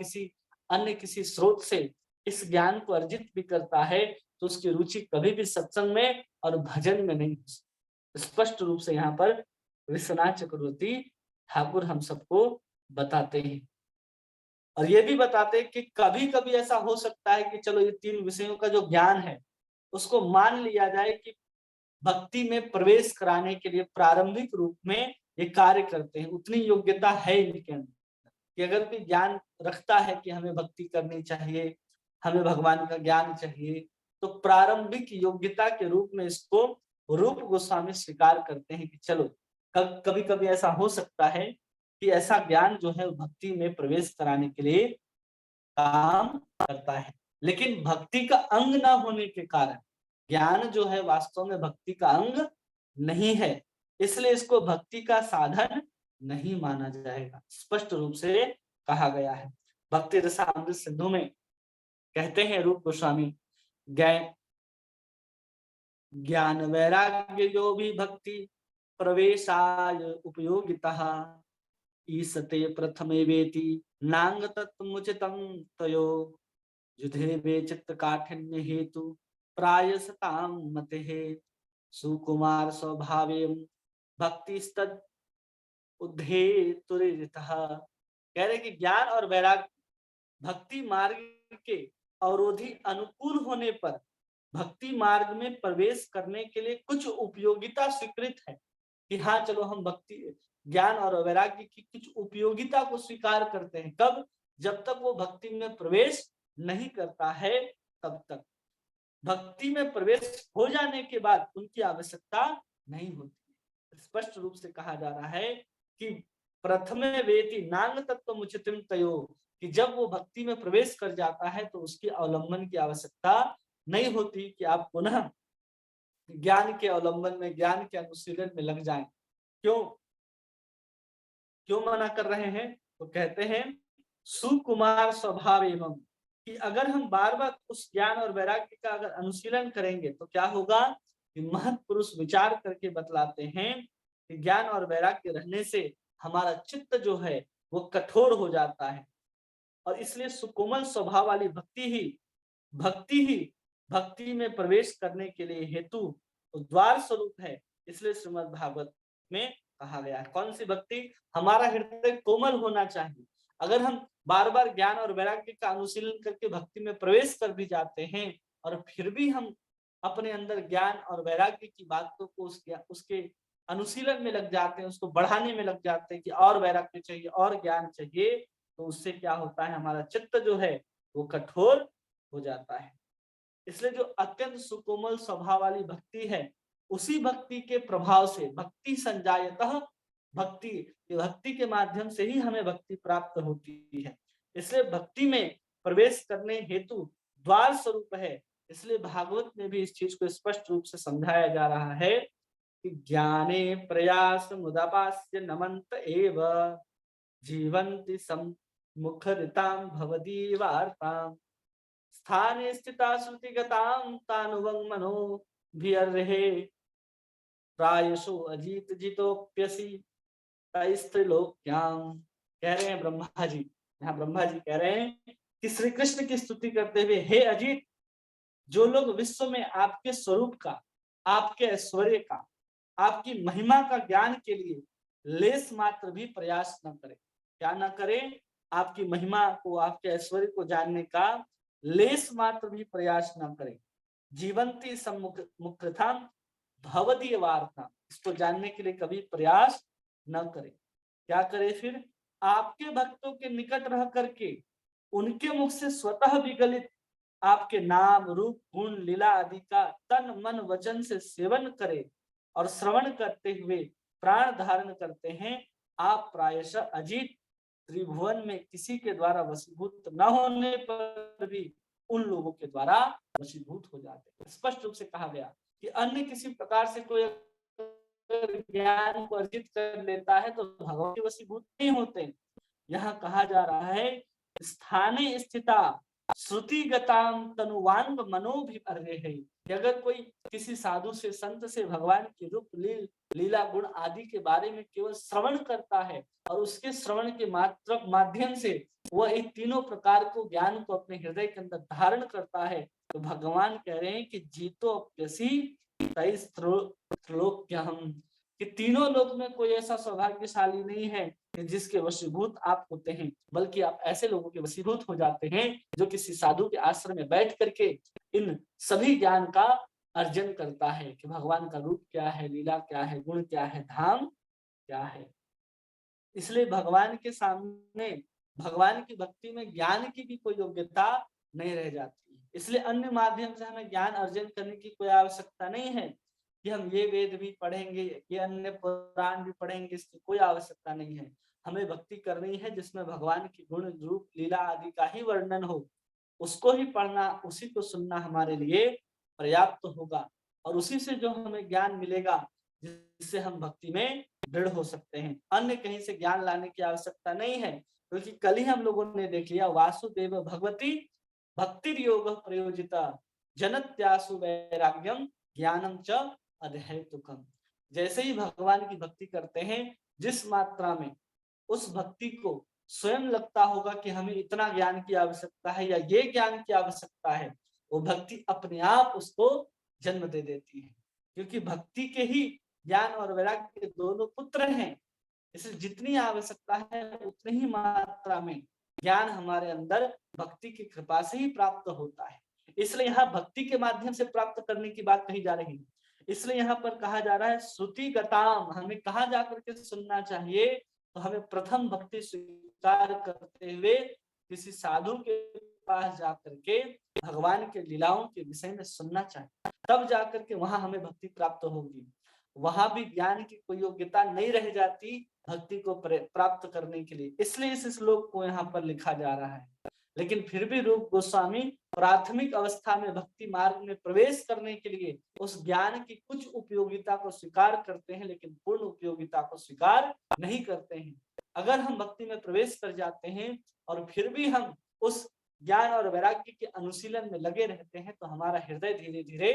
अन्य किसी स्रोत से इस ज्ञान को अर्जित भी करता है तो उसकी रुचि कभी भी सत्संग में और भजन में नहीं हो सकती। स्पष्ट रूप से यहाँ पर विश्वनाथ चक्रवर्ती ठाकुर हम सबको बताते हैं। और ये भी बताते हैं कि कभी कभी ऐसा हो सकता है कि चलो ये तीन विषयों का जो ज्ञान है उसको मान लिया जाए कि भक्ति में प्रवेश कराने के लिए प्रारंभिक रूप में ये कार्य करते हैं, उतनी योग्यता है इनके अंदर कि अगर कोई ज्ञान रखता है कि हमें भक्ति करनी चाहिए, हमें भगवान का ज्ञान चाहिए, तो प्रारंभिक योग्यता के रूप में इसको रूप गोस्वामी स्वीकार करते हैं कि चलो कभी कभी ऐसा हो सकता है कि ऐसा ज्ञान जो है भक्ति में प्रवेश कराने के लिए काम करता है। लेकिन भक्ति का अंग ना होने के कारण ज्ञान जो है वास्तव में भक्ति का अंग नहीं है, इसलिए इसको भक्ति का साधन नहीं माना जाएगा। स्पष्ट रूप से कहा गया है। भक्ति रसामृत सिंधु में कहते हैं रूप गोस्वामी, ज्ञान वैराग्य जो भी भक्ति प्रवेशाय उपयोगिता ईसते प्रथमे वेति नांग तत्मुचितं तयो युधे वे चित्त काठिन्य हेतु प्रायसताम मते सुकुमार स्वभावे भक्तिस्तद उद्धे तुरितः। कह रहे कि ज्ञान और वैराग्य भक्ति मार्ग के अवरोधी अनुकूल होने पर भक्ति मार्ग में प्रवेश करने के लिए कुछ उपयोगिता स्वीकृत है कि हाँ चलो हम भक्ति ज्ञान और वैराग्य की कुछ उपयोगिता को स्वीकार करते हैं। कब? जब तक वो भक्ति में प्रवेश नहीं करता है तब तक। भक्ति में प्रवेश हो जाने के बाद उनकी आवश्यकता नहीं होती। स्पष्ट रूप से कहा जा रहा है कि प्रथमे वेति नांग तत्व मुचितम तयो, कि जब वो भक्ति में प्रवेश कर जाता है तो उसकी अवलंबन की आवश्यकता नहीं होती कि आप पुनः ज्ञान के अवलंबन में ज्ञान के अनुशीलन में लग जाएं। क्यों मना कर रहे हैं? तो कहते हैं सुकुमार स्वभाव एवं, कि अगर हम बार बार उस ज्ञान और वैराग्य का अगर अनुशीलन करेंगे तो क्या होगा कि महत् पुरुष विचार करके बतलाते हैं कि ज्ञान और वैराग्य रहने से हमारा चित्त जो है वो कठोर हो जाता है और इसलिए सुकोमल स्वभाव वाली भक्ति ही भक्ति में प्रवेश करने के लिए हेतु द्वार स्वरूप है। इसलिए श्रीमद् भागवत में कहा गया है। कौन सी भक्ति? हमारा हृदय कोमल होना चाहिए। अगर हम बार बार ज्ञान और वैराग्य का अनुशीलन करके भक्ति में प्रवेश कर भी जाते हैं और फिर भी हम अपने अंदर ज्ञान और वैराग्य की बातों को उसके अनुशीलन में लग जाते हैं, उसको बढ़ाने में लग जाते हैं कि और वैराग्य चाहिए और ज्ञान चाहिए, तो उससे क्या होता है, हमारा चित्त जो है वो कठोर हो जाता है। इसलिए जो अत्यंत सुकोमल स्वभाव वाली भक्ति है उसी भक्ति के प्रभाव से भक्ति संजायतः, भक्ति के माध्यम से ही हमें भक्ति प्राप्त होती है। इसलिए भक्ति में प्रवेश करने हेतु द्वार स्वरूप है। इसलिए भागवत में भी इस चीज को स्पष्ट रूप से समझाया जा रहा है कि ज्ञाने प्रयास मुदापास्य नमंत एव जीवन्ति सम्मुखरितां भवदीवार्ताम् स्थाने स्थिता श्रुतिगतां तानुवं मनो भिर्हे प्रायशो अजीत जितोप्यसि तैस्त्रिलोक्यां। कह रहे हैं ब्रह्मा जी, यहाँ ब्रह्मा जी कह रहे हैं कि श्री कृष्ण की स्तुति करते हुए, हे अजीत, जो लोग विश्व में आपके स्वरूप का, आपके ऐश्वर्य का, आपकी महिमा का ज्ञान के लिए लेस मात्र भी प्रयास न करें। क्या न करें? आपकी महिमा को, आपके ऐश्वर्य को जानने का लेस मात्र भी प्रयास न करें। जीवंती सम्मुखता भवदीय वार्ता, इसको जानने के लिए कभी प्रयास न करें। क्या करें फिर? आपके भक्तों के निकट रह करके उनके मुख से स्वतः विगलित आपके नाम, रूप, गुण, लीला आदि का तन मन वचन से सेवन करें और श्रवण करते हुए प्राण धारण करते हैं। आप प्रायशः अजीत, त्रिभुवन में किसी के द्वारा वशीभूत न होने पर भी उन लोगों के द्वारा वशीभूत हो जाते हैं। स्पष्ट रूप से कहा गया कि अन्य किसी प्रकार से कोई ज्ञान को अर्जित कर लेता है तो भगवान के वशीभूत नहीं होते। यहाँ कहा जा रहा है स्थाने स्थिता श्रुतिगतां तनुवांग मनोभिर्हे, कि अगर कोई किसी साधु से, संत से भगवान के रूप, लीला, गुण आदि के बारे में केवल श्रवण करता है और उसके श्रवण के माध्यम से वह इन तीनों प्रकार को ज्ञान को अपने हृदय के अंदर धारण करता है, तो भगवान कह रहे हैं कि जीतो अप्यसी तै त्रैलोक्यहम्, कि तीनों लोक में कोई ऐसा सौभाग्यशाली नहीं है कि जिसके वशीभूत आप होते हैं, बल्कि आप ऐसे लोगों के वशीभूत हो जाते हैं जो किसी साधु के आश्रम में बैठ करके इन सभी ज्ञान का अर्जन करता है कि भगवान का रूप क्या है, लीला क्या है, गुण क्या है, धाम क्या है। इसलिए भगवान के सामने, भगवान की भक्ति में ज्ञान की भी कोई योग्यता नहीं रह जाती। इसलिए अन्य माध्यम से हमें ज्ञान अर्जन करने की कोई आवश्यकता नहीं है कि हम ये वेद भी पढ़ेंगे, ये अन्य पुराण भी पढ़ेंगे, इसकी कोई आवश्यकता नहीं है। हमें भक्ति करनी है जिसमें भगवान की गुण, रूप, लीला आदि का ही वर्णन हो, उसको ही पढ़ना, उसी को सुनना हमारे लिए पर्याप्त होगा और उसी से जो हमें ज्ञान मिलेगा जिससे हम भक्ति में दृढ़ हो सकते हैं। अन्य कहीं से ज्ञान लाने की आवश्यकता नहीं है, क्योंकि कल ही हम लोगों ने देख लिया, वासुदेव भगवती भक्ति योग प्रयोजिता जनत्यासु वैराग्यम ज्ञानम च अधैतुकम। जैसे ही भगवान की भक्ति करते हैं, जिस मात्रा में उस भक्ति को स्वयं लगता होगा कि हमें इतना ज्ञान की आवश्यकता है या ये ज्ञान की आवश्यकता है, वो भक्ति अपने आप उसको जन्म दे देती है, क्योंकि भक्ति के ही ज्ञान और वैराग्य के दोनों पुत्र हैं। इसलिए जितनी आवश्यकता है उतनी ही मात्रा में ज्ञान हमारे अंदर भक्ति की कृपा से ही प्राप्त होता है। इसलिए यहाँ भक्ति के माध्यम से प्राप्त करने की बात कही जा रही है। इसलिए यहाँ पर कहा जा रहा है श्रुति गताम, हमें कहाँ जाकर के सुनना चाहिए, तो हमें प्रथम भक्ति स्वीकार करते हुए किसी साधु के पास जाकर के भगवान के लीलाओं के विषय में सुनना चाहिए, तब जाकर के वहां हमें भक्ति प्राप्त होगी। वहां भी ज्ञान की कोई योग्यता नहीं रह जाती भक्ति को प्राप्त करने के लिए, इसलिए इस श्लोक को यहाँ पर लिखा जा रहा है। लेकिन फिर भी रूप गोस्वामी प्राथमिक अवस्था में भक्ति मार्ग में प्रवेश करने के लिए उस ज्ञान की कुछ उपयोगिता को स्वीकार करते हैं, लेकिन पूर्ण उपयोगिता को स्वीकार नहीं करते हैं। अगर हम भक्ति में प्रवेश कर जाते हैं और फिर भी हम उस ज्ञान और वैराग्य के अनुशीलन में लगे रहते हैं, तो हमारा हृदय धीरे धीरे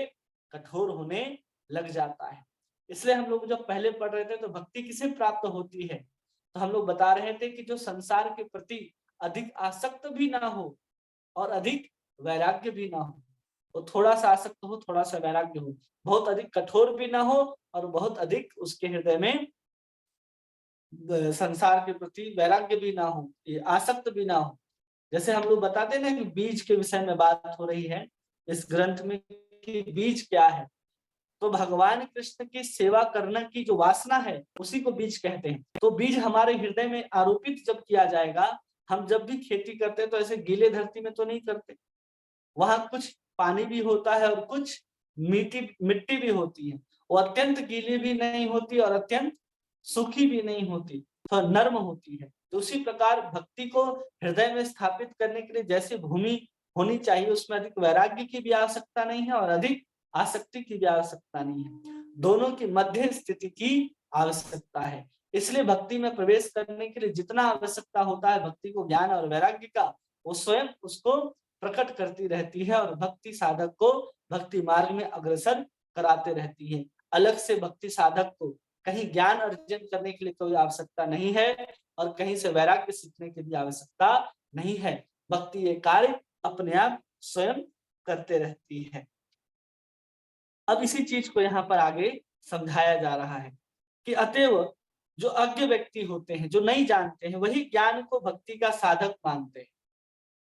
कठोर होने लग जाता है। इसलिए हम लोग जब पहले पढ़ रहे थे तो भक्ति किसे प्राप्त होती है, तो हम लोग बता रहे थे कि जो संसार के प्रति अधिक आसक्त भी ना हो और अधिक वैराग्य भी ना हो, तो थोड़ा सा आसक्त हो, थोड़ा सा वैराग्य हो, बहुत अधिक कठोर भी ना हो और बहुत अधिक उसके हृदय में संसार के प्रति वैराग्य भी ना हो, ये आसक्त भी ना हो। जैसे हम लोग बताते ना कि बीज के विषय में बात हो रही है इस ग्रंथ में कि बीज क्या है, तो भगवान कृष्ण की सेवा करने की जो वासना है उसी को बीज कहते हैं। तो बीज हमारे हृदय में आरोपित जब किया जाएगा, हम जब भी खेती करते हैं तो ऐसे गीले धरती में तो नहीं करते, वहां कुछ पानी भी होता है और कुछ मिट्टी भी होती है, वो अत्यंत गीली भी नहीं होती और अत्यंत सूखी भी नहीं होती, तो नर्म होती है। तो उसी प्रकार भक्ति को हृदय में स्थापित करने के लिए जैसे भूमि होनी चाहिए, उसमें अधिक वैराग्य की भी आवश्यकता नहीं है और अधिक आसक्ति की भी आवश्यकता नहीं है, दोनों की मध्य स्थिति की आवश्यकता है। इसलिए भक्ति में प्रवेश करने के लिए जितना आवश्यकता होता है भक्ति को ज्ञान और वैराग्य का, वो स्वयं उसको प्रकट करती रहती है और भक्ति साधक को भक्ति मार्ग में अग्रसर कराते रहती है। अलग से भक्ति साधक को कहीं ज्ञान अर्जन करने के लिए कोई आवश्यकता नहीं है और कहीं से वैराग्य सीखने की भी आवश्यकता नहीं है। भक्ति ये कार्य अपने आप स्वयं करते रहती है। अब इसी चीज को यहाँ पर आगे समझाया जा रहा है कि अतएव जो अज्ञ व्यक्ति होते हैं, जो नहीं जानते हैं, वही ज्ञान को भक्ति का साधक मानते हैं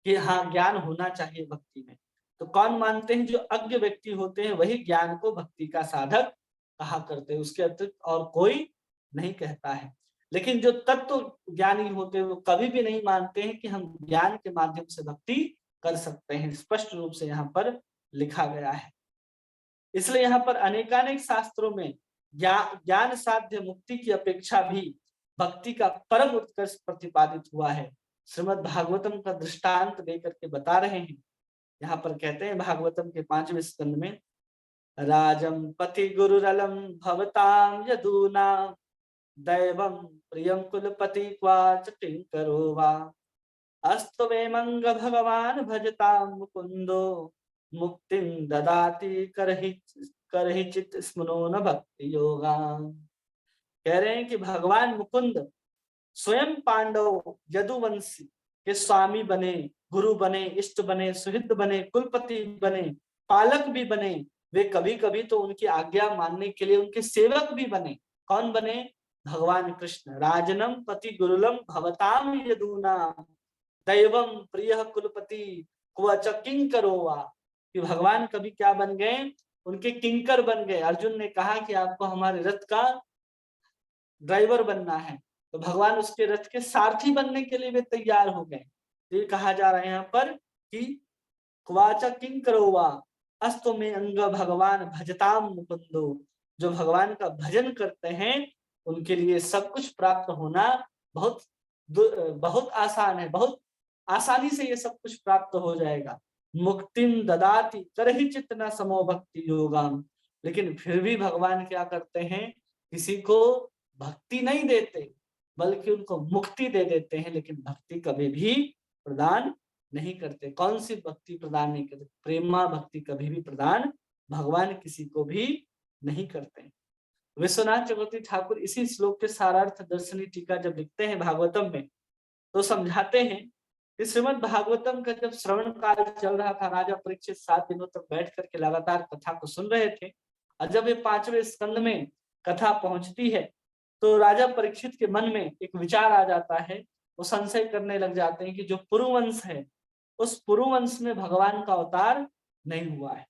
कि हाँ ज्ञान होना चाहिए भक्ति में। तो कौन मानते हैं? जो अज्ञ व्यक्ति होते हैं वही ज्ञान को भक्ति का साधक कहा करते हैं, उसके अतिरिक्त और कोई नहीं कहता है। लेकिन जो तत्व ज्ञानी होते हैं वो कभी भी नहीं मानते हैं कि हम ज्ञान के माध्यम से भक्ति कर सकते हैं, स्पष्ट रूप से यहाँ पर लिखा गया है। इसलिए यहाँ पर अनेकानेक शास्त्रों में ज्ञान साध्य मुक्ति की अपेक्षा भी भक्ति का परम उत्कर्ष प्रतिपादित हुआ है। श्रीमद् भागवतम का दृष्टांत देकर के बता रहे हैं। यहाँ पर कहते हैं भागवतम के 5वें स्कंद में, राजम पति गुरुरलम भवताम यदूना दैवम प्रियम कुलपति क्वाच किंकरो वा अस्तवे मंग भगवान भजताम मुकुंदो मुक्तिं ददाति करहि चित स्मनो न भक्ति योगा। कह रहे हैं कि भगवान मुकुंद स्वयं पांडव यदुवंशी के स्वामी बने, गुरु बने, इष्ट बने, सुहृद बने, कुलपति बने, पालक भी बने। वे कभी कभी तो उनकी आज्ञा मानने के लिए उनके सेवक भी बने। कौन बने? भगवान कृष्ण। राजनम पति गुरुलम भवताम यदूना दैवम प्रिय कुलपति क्वच किंकरोवा। कि भगवान कभी क्या बन गए? उनके किंकर बन गए। अर्जुन ने कहा कि आपको हमारे रथ का ड्राइवर बनना है, तो भगवान उसके रथ के सारथी बनने के लिए वे तैयार हो गए। तो ये कहा जा रहा है यहाँ पर कि क्वाचा किंकरोवा अस्तु में अंग भगवान भजताम मुकुंदो। जो भगवान का भजन करते हैं उनके लिए सब कुछ प्राप्त होना बहुत बहुत आसान है। बहुत आसानी से ये सब कुछ प्राप्त हो जाएगा। मुक्तिम ददाति करहि चित्त न समो भक्ति योगाम। लेकिन फिर भी भगवान क्या करते हैं? किसी को भक्ति नहीं देते बल्कि उनको मुक्ति दे देते हैं, लेकिन भक्ति कभी भी प्रदान नहीं करते। कौन सी भक्ति प्रदान नहीं करते? प्रेमा भक्ति कभी भी प्रदान भगवान किसी को भी नहीं करते। विश्वनाथ चक्रवर्ती ठाकुर इसी श्लोक के सारार्थ दर्शनी टीका जब लिखते हैं भागवतम में, तो समझाते हैं कि श्रीमद् भागवतम का जब श्रवण काल चल रहा था, राजा परीक्षित 7 दिनों तक बैठ करके लगातार कथा को सुन रहे थे, और जब ये 5वें स्कंद में कथा पहुंचती है तो राजा परीक्षित के मन में एक विचार आ जाता है। वो संशय करने लग जाते हैं कि जो पुरुवंश है उस पुरुवंश में भगवान का अवतार नहीं हुआ है।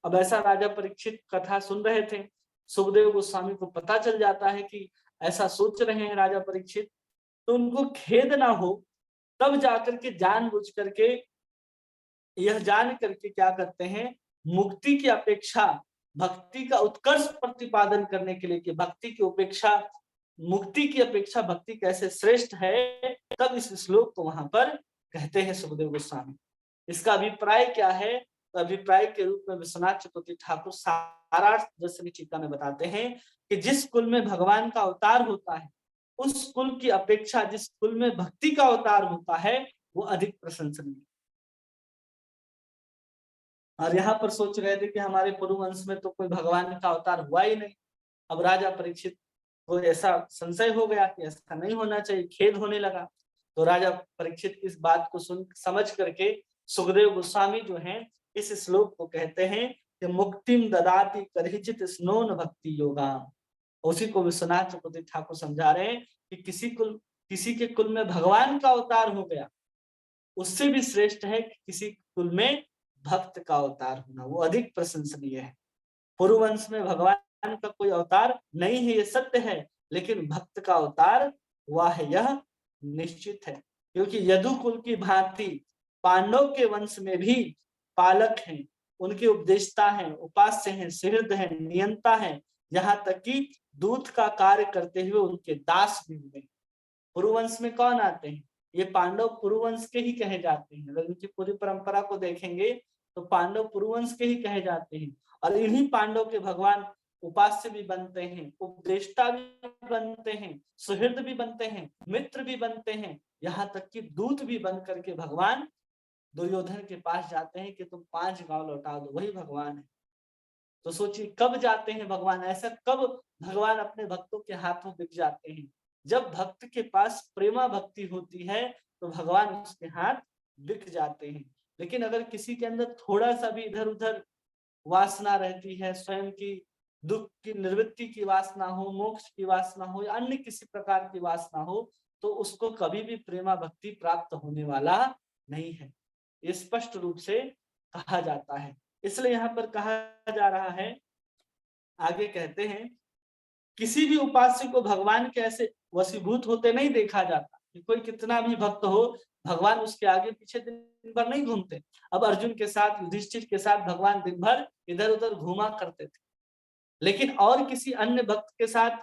अब ऐसा राजा परीक्षित कथा सुन रहे थे, सुखदेव गोस्वामी को पता चल जाता है कि ऐसा सोच रहे हैं राजा परीक्षित, तो उनको खेद ना हो तब जाकर के जानबूझ करके यह जान करके क्या करते हैं, मुक्ति की अपेक्षा भक्ति का उत्कर्ष प्रतिपादन करने के लिए कि भक्ति की उपेक्षा मुक्ति की अपेक्षा भक्ति कैसे श्रेष्ठ है, तब इस श्लोक को वहां पर कहते हैं सुखदेव गोस्वामी। इसका अभिप्राय क्या है? तो अभिप्राय के रूप में विश्वनाथ चक्रवर्ती ठाकुर सारार्थ दर्शनी टीका में बताते हैं कि जिस कुल में भगवान का अवतार होता है उस कुल की अपेक्षा जिस कुल में भक्ति का अवतार होता है वो अधिक प्रशंसनीय। और यहाँ पर सोच रहे थे कि हमारे पुरुवंश में तो कोई भगवान का अवतार हुआ ही नहीं। अब राजा परीक्षित को ऐसा संशय हो गया कि ऐसा नहीं होना चाहिए, खेद होने लगा। तो राजा परीक्षित इस बात को समझ करके सुखदेव गोस्वामी जो हैं इस श्लोक को कहते हैं कि मुक्तिम ददाति करहिचित स्नोन भक्ति योगा। उसी को विश्वनाथ चक्रवर्ती ठाकुर समझा रहे हैं कि किसी के कुल में भगवान का अवतार हो गया, उससे भी श्रेष्ठ है कि किसी कुल में भक्त का अवतार होना, वो अधिक प्रशंसनीय है। पुरुवंश में भगवान का कोई अवतार नहीं है, ये सत्य है, लेकिन भक्त का अवतार हुआ है यह निश्चित है। क्योंकि यदुकुल की भांति पांडव के वंश में भी पालक हैं, उनके उपदेष्टा हैं, उपास्य हैं, सुहृद हैं, नियंता हैं, यहाँ तक कि दूत का कार्य करते हुए उनके दास भी हुए। पुरुवंश में कौन आते हैं? ये पांडव पुरुवंश के ही कहे जाते हैं। अगर इनकी पूरी परंपरा को देखेंगे तो पांडव पुरुवंश के ही कहे जाते हैं। और इन्हीं पांडव के भगवान उपास्य भी बनते हैं, उपदेष्टा भी बनते हैं, सुहृद भी बनते हैं, मित्र भी बनते हैं, यहाँ तक कि दूत भी बन करके भगवान दुर्योधन के पास जाते हैं कि तुम 5 गांव लौटा दो, वही भगवान है। तो सोचिए कब जाते हैं भगवान, ऐसा कब भगवान अपने भक्तों के हाथों बिक जाते हैं? जब भक्त के पास प्रेमा भक्ति होती है तो भगवान उसके हाथ बिक जाते हैं। लेकिन अगर किसी के अंदर थोड़ा सा भी इधर उधर वासना रहती है, स्वयं की दुख की निवृत्ति की वासना हो, मोक्ष की वासना हो या अन्य किसी प्रकार की वासना हो, तो उसको कभी भी प्रेमा भक्ति प्राप्त होने वाला नहीं है। ये स्पष्ट रूप से कहा जाता है। इसलिए यहाँ पर कहा जा रहा है, आगे कहते हैं, किसी भी उपास्य को भगवान के ऐसे वशीभूत होते नहीं देखा जाता कि कोई कितना भी भक्त हो, भगवान उसके आगे पीछे दिन भर नहीं घूमते। अब अर्जुन के साथ, युधिष्ठिर के साथ भगवान दिन भर इधर उधर घूमा करते थे, लेकिन और किसी अन्य भक्त के साथ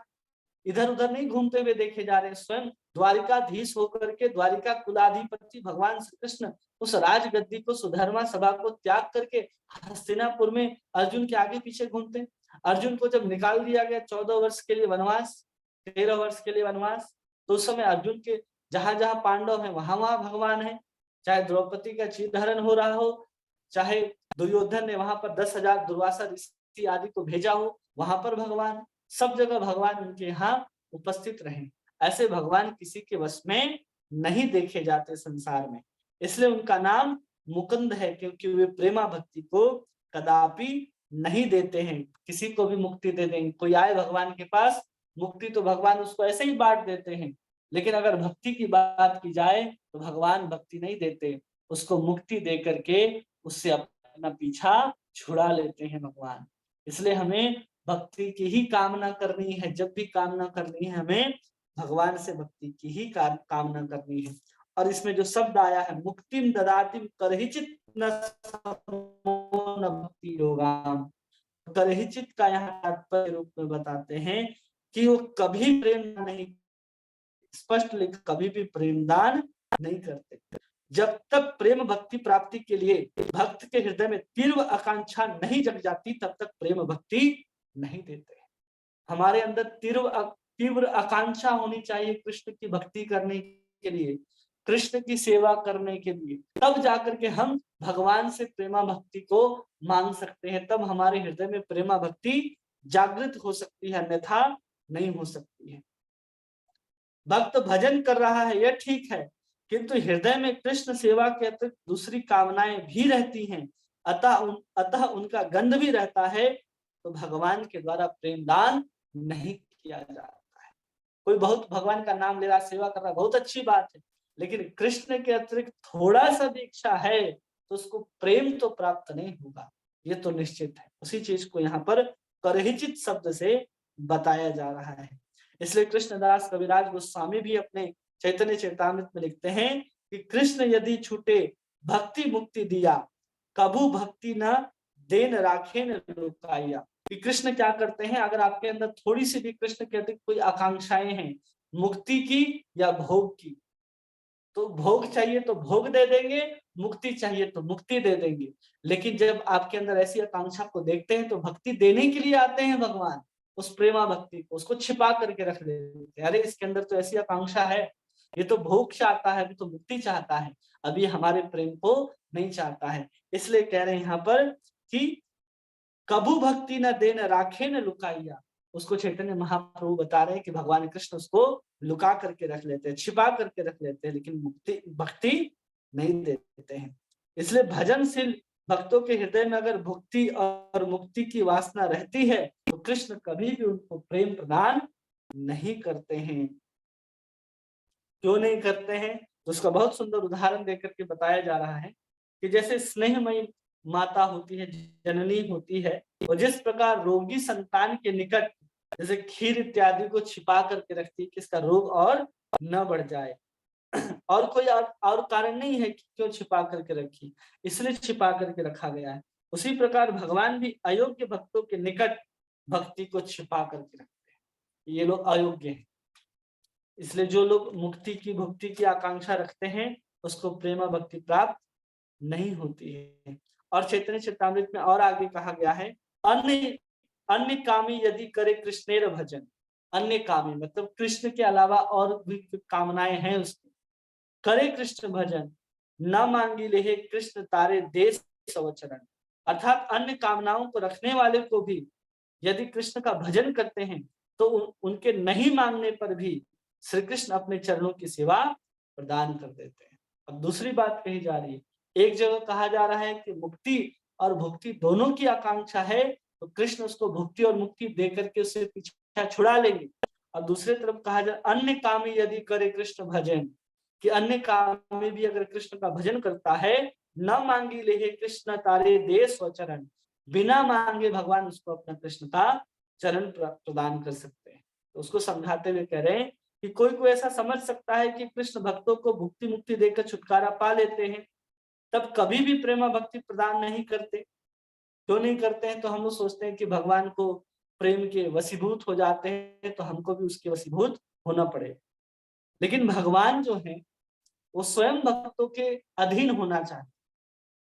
इधर उधर नहीं घूमते हुए देखे जा रहे। स्वयं द्वारिकाधीश होकर के द्वारिका कुलाधिपति भगवान श्री कृष्ण उस राजगद्दी को, सुधर्मा सभा को त्याग करके हस्तिनापुर में अर्जुन के आगे पीछे घूमते। अर्जुन को जब निकाल दिया गया 14 वर्ष के लिए वनवास, 13 वर्ष के लिए वनवास, तो उस समय अर्जुन के जहां जहां पांडव हैं वहां वहां भगवान है। चाहे द्रौपदी का चीरहरण हो रहा हो, चाहे दुर्योधन ने वहां पर 10,000 दुर्वासा ऋषि आदि को भेजा हो, वहां पर भगवान, सब जगह भगवान उनके यहाँ उपस्थित रहे। ऐसे भगवान किसी के वश में नहीं देखे जाते संसार में, इसलिए उनका नाम मुकुंद है, क्योंकि वे प्रेमा भक्ति को कदापि नहीं देते हैं। किसी को भी मुक्ति दे देंगे, कोई आए भगवान के पास, मुक्ति तो भगवान उसको ऐसे ही बांट देते हैं, लेकिन अगर भक्ति की बात की जाए तो भगवान भक्ति नहीं देते, उसको मुक्ति दे करके उससे अपना पीछा छुड़ा लेते हैं भगवान। इसलिए हमें भक्ति की ही कामना करनी है, जब भी कामना करनी है हमें भगवान से भक्ति की ही कामना करनी है। और इसमें जो शब्द आया है मुक्तिम ददातिम करहिचित न भक्ति योगाम, करहिचित का यहाँ तात्पर्य रूप में बताते हैं कि वो कभी प्रेम नहीं, स्पष्ट लिख, कभी भी प्रेम दान नहीं करते। जब तक प्रेम भक्ति प्राप्ति के लिए भक्त के हृदय में तीव्र आकांक्षा नहीं जग जाती, तब तक प्रेम भक्ति नहीं देते। हमारे अंदर तीव्र आकांक्षा होनी चाहिए कृष्ण की भक्ति करने के लिए, कृष्ण की सेवा करने के लिए, तब जाकर के हम भगवान से प्रेमा भक्ति को मांग सकते हैं, तब हमारे हृदय में प्रेमा भक्ति जागृत हो सकती है, अन्यथा नहीं हो सकती है। भक्त भजन कर रहा है यह ठीक है, किंतु हृदय में कृष्ण सेवा के अतिरिक्त दूसरी कामनाएं भी रहती हैं, अतः उनका गंध भी रहता है, तो भगवान के द्वारा प्रेम दान नहीं किया जाता है। कोई बहुत भगवान का नाम ले रहा, सेवा कर रहा, बहुत अच्छी बात है, लेकिन कृष्ण के अतिरिक्त थोड़ा सा भी इच्छा है तो उसको प्रेम तो प्राप्त नहीं होगा, ये तो निश्चित है। उसी चीज को यहाँ पर करहिचित शब्द से बताया जा रहा है। इसलिए कृष्णदास कविराज गोस्वामी भी अपने चैतन्य चैतामृत में लिखते हैं कि कृष्ण यदि छूटे भक्ति मुक्ति दिया, कभू भक्ति न देन राखे न लुकाया। कि कृष्ण क्या करते हैं, अगर आपके अंदर थोड़ी सी भी कृष्ण के अधिक कोई आकांक्षाएं हैं, मुक्ति की या भोग की, तो भोग चाहिए तो भोग दे देंगे, मुक्ति चाहिए तो मुक्ति दे देंगे। लेकिन जब आपके अंदर ऐसी आकांक्षा को देखते हैं तो भक्ति देने के लिए आते हैं भगवान, उस प्रेमा भक्ति को उसको छिपा करके रख देते हैं। अरे इसके अंदर तो ऐसी आकांक्षा है, ये तो भोग चाहता है, अभी तो मुक्ति चाहता है, अभी हमारे प्रेम को नहीं चाहता है। इसलिए कह रहे हैं यहाँ पर कि कभू भक्ति न देन राखे न लुकाइया, उसको चैतन्य महाप्रभु बता रहे हैं कि भगवान कृष्ण उसको लुका करके रख लेते हैं, छिपा करके रख लेते हैं, लेकिन मुक्ति भक्ति नहीं देते हैं। इसलिए भजनशील भक्तों के हृदय में अगर भक्ति और मुक्ति की वासना रहती है तो कृष्ण कभी भी उनको प्रेम प्रदान नहीं करते हैं। क्यों नहीं करते हैं, तो उसका बहुत सुंदर उदाहरण देकर के बताया जा रहा है कि जैसे स्नेहमयी माता होती है, जननी होती है, और जिस प्रकार रोगी संतान के निकट जैसे खीर इत्यादि को छिपा करके रखती है कि इसका रोग और न बढ़ जाए, और कोई और कारण नहीं है कि क्यों छिपा करके रखी, इसलिए छिपा करके रखा गया है। उसी प्रकार भगवान भी अयोग्य भक्तों के निकट भक्ति को छिपा करके रखते हैं, ये लोग अयोग्य हैं। इसलिए जो लोग मुक्ति की भक्ति की आकांक्षा रखते हैं उसको प्रेमा भक्ति प्राप्त नहीं होती है। और चैतन्य चैतामृत में और आगे कहा गया है, अन्य अन्य कामी यदि करे कृष्णेर भजन, अन्य कामी मतलब कृष्ण के अलावा और भी कामनाएं हैं उसकी, करे कृष्ण भजन न मांगी ले कृष्ण तारे देश सवचरण, अर्थात अन्य कामनाओं को रखने वाले को भी यदि कृष्ण का भजन करते हैं तो उनके नहीं मांगने पर भी श्री कृष्ण अपने चरणों की सेवा प्रदान कर देते हैं। अब दूसरी बात कही जा रही है, एक जगह कहा जा रहा है कि मुक्ति और भुक्ति दोनों की आकांक्षा है तो कृष्ण उसको भुक्ति और मुक्ति देकर के उससे पीछा छुड़ा लेंगे, और दूसरी तरफ कहा जाए अन्य कामी यदि करे कृष्ण भजन, कि अन्य काम में भी अगर कृष्ण का भजन करता है, न मांगी ले कृष्ण तारे देश व चरण, बिना मांगे भगवान उसको अपना कृष्ण का चरण प्रदान कर सकते हैं। तो उसको समझाते हुए कह रहे हैं कि कोई ऐसा समझ सकता है कि कृष्ण भक्तों को भुक्ति मुक्ति देकर छुटकारा पा लेते हैं, तब कभी भी प्रेमा भक्ति प्रदान नहीं करते। क्यों नहीं करते हैं, तो हम लोग सोचते हैं कि भगवान को प्रेम के वशीभूत हो जाते हैं तो हमको भी उसके वशीभूत होना पड़ेगा। लेकिन भगवान जो है वो स्वयं भक्तों के अधीन होना चाहते,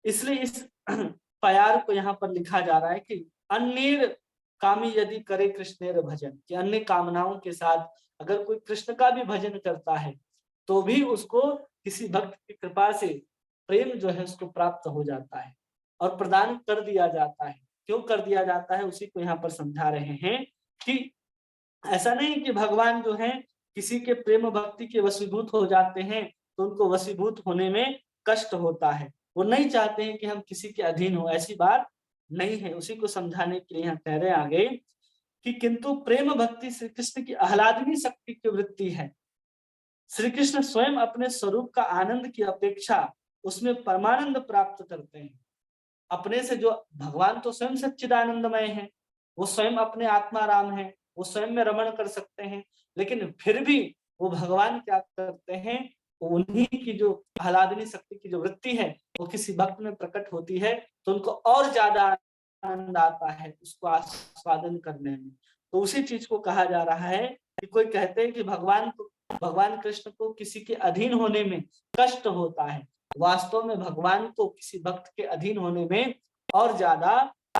इसलिए इस प्यार को यहाँ पर लिखा जा रहा है कि अन्य कामी यदि करे कृष्णेर भजन, कि अन्य कामनाओं के साथ अगर कोई कृष्ण का भी भजन करता है तो भी उसको किसी भक्त की कृपा से प्रेम जो है उसको प्राप्त हो जाता है। और प्रदान कर दिया जाता है। क्यों कर दिया जाता है उसी को यहाँ पर समझा रहे हैं कि ऐसा नहीं कि भगवान जो है किसी के प्रेम भक्ति के वशीभूत हो जाते हैं तो उनको वशीभूत होने में कष्ट होता है। वो नहीं चाहते हैं कि हम किसी के अधीन हो, ऐसी बात नहीं है। उसी को समझाने के लिए यहाँ कह रहे हैं आगे कि किंतु प्रेम भक्ति श्री कृष्ण की आह्लादनी शक्ति की वृत्ति है। श्री कृष्ण स्वयं अपने स्वरूप का आनंद की अपेक्षा उसमें परमानंद प्राप्त करते हैं। अपने से जो भगवान तो स्वयं सच्चिदानंदमय है, वो स्वयं अपने आत्मा राम है, वो स्वयं में रमण कर सकते हैं, लेकिन फिर भी वो भगवान क्या करते हैं, उन्हीं की जो आह्लादनी शक्ति की जो वृत्ति है वो किसी भक्त में प्रकट होती है तो उनको और ज्यादा आनंद आता है उसको आस्वादन करने में। तो उसी चीज को कहा जा रहा है कि कोई कहते हैं कि भगवान कृष्ण को किसी के अधीन होने में कष्ट होता है, वास्तव में भगवान को किसी भक्त के अधीन होने में और ज्यादा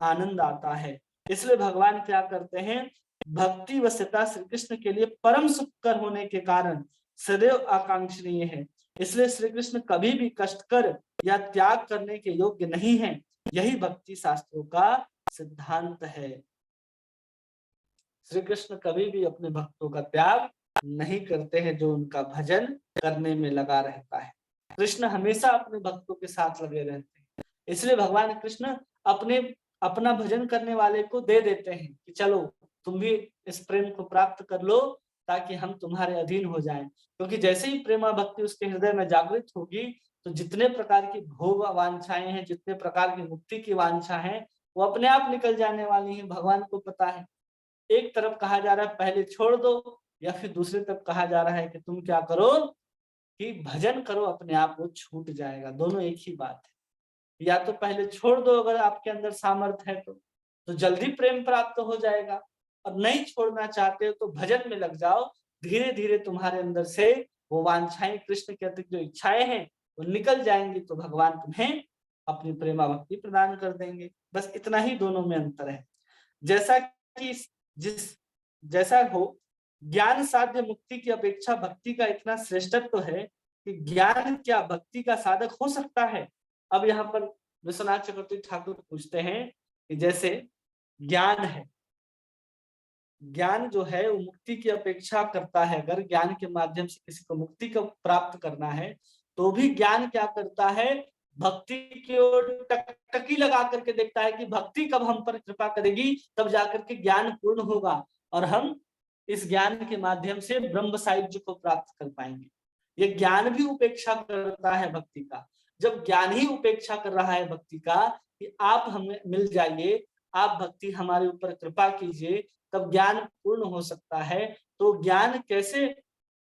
आनंद आता है। इसलिए भगवान क्या करते हैं, भक्ति वश्यता श्री कृष्ण के लिए परम सुखकर होने के कारण सदैव आकांक्षणीय है। इसलिए श्री कृष्ण कभी भी कष्ट कर या त्याग करने के योग्य नहीं है। यही भक्ति शास्त्रों का सिद्धांत है। श्री कृष्ण कभी भी अपने भक्तों का त्याग नहीं करते हैं जो उनका भजन करने में लगा रहता है। कृष्ण हमेशा अपने भक्तों के साथ लगे रहते हैं। इसलिए भगवान कृष्ण अपना भजन करने वाले को दे देते हैं कि चलो तुम भी इस प्रेम को प्राप्त कर लो ताकि हम तुम्हारे अधीन हो जाएं। क्योंकि जैसे ही प्रेमा भक्ति उसके हृदय में जागृत होगी तो जितने प्रकार की भोग वांछाएं हैं, जितने प्रकार की मुक्ति की वांछा है, वो अपने आप निकल जाने वाली है। भगवान को पता है। एक तरफ कहा जा रहा है पहले छोड़ दो, या फिर दूसरी तरफ कहा जा रहा है कि तुम क्या करो कि भजन करो, अपने आप वो छूट जाएगा। दोनों एक ही बात है। या तो पहले छोड़ दो अगर आपके अंदर सामर्थ्य है तो जल्दी प्रेम प्राप्त हो जाएगा, और नहीं छोड़ना चाहते हो तो भजन में लग जाओ। धीरे धीरे तुम्हारे अंदर से वो वांछाएं, कृष्ण के अतिरिक्त जो इच्छाएं हैं वो निकल जाएंगी, तो भगवान तुम्हें अपनी प्रेमा भक्ति प्रदान कर देंगे। बस इतना ही दोनों में अंतर है। जैसा कि जैसा हो, ज्ञान साध्य मुक्ति की अपेक्षा भक्ति का इतना श्रेष्ठत्व है कि ज्ञान क्या भक्ति का साधक हो सकता है। अब यहाँ पर विश्वनाथ चक्रवर्ती ठाकुर पूछते हैं कि जैसे ज्ञान है, ज्ञान जो है वो मुक्ति की अपेक्षा करता है। अगर ज्ञान के माध्यम से किसी को मुक्ति को प्राप्त करना है तो भी ज्ञान क्या करता है, भक्ति की ओर टकटकी लगा करके देखता है कि भक्ति कब हम पर कृपा करेगी, तब जाकर के ज्ञान पूर्ण होगा और हम इस ज्ञान के माध्यम से ब्रह्म साहित्य को प्राप्त कर पाएंगे। ये ज्ञान भी उपेक्षा करता है भक्ति का। जब ज्ञान ही उपेक्षा कर रहा है भक्ति का कि आप हमें मिल जाइए, आप भक्ति हमारे ऊपर कृपा कीजिए, तब ज्ञान पूर्ण हो सकता है। तो ज्ञान कैसे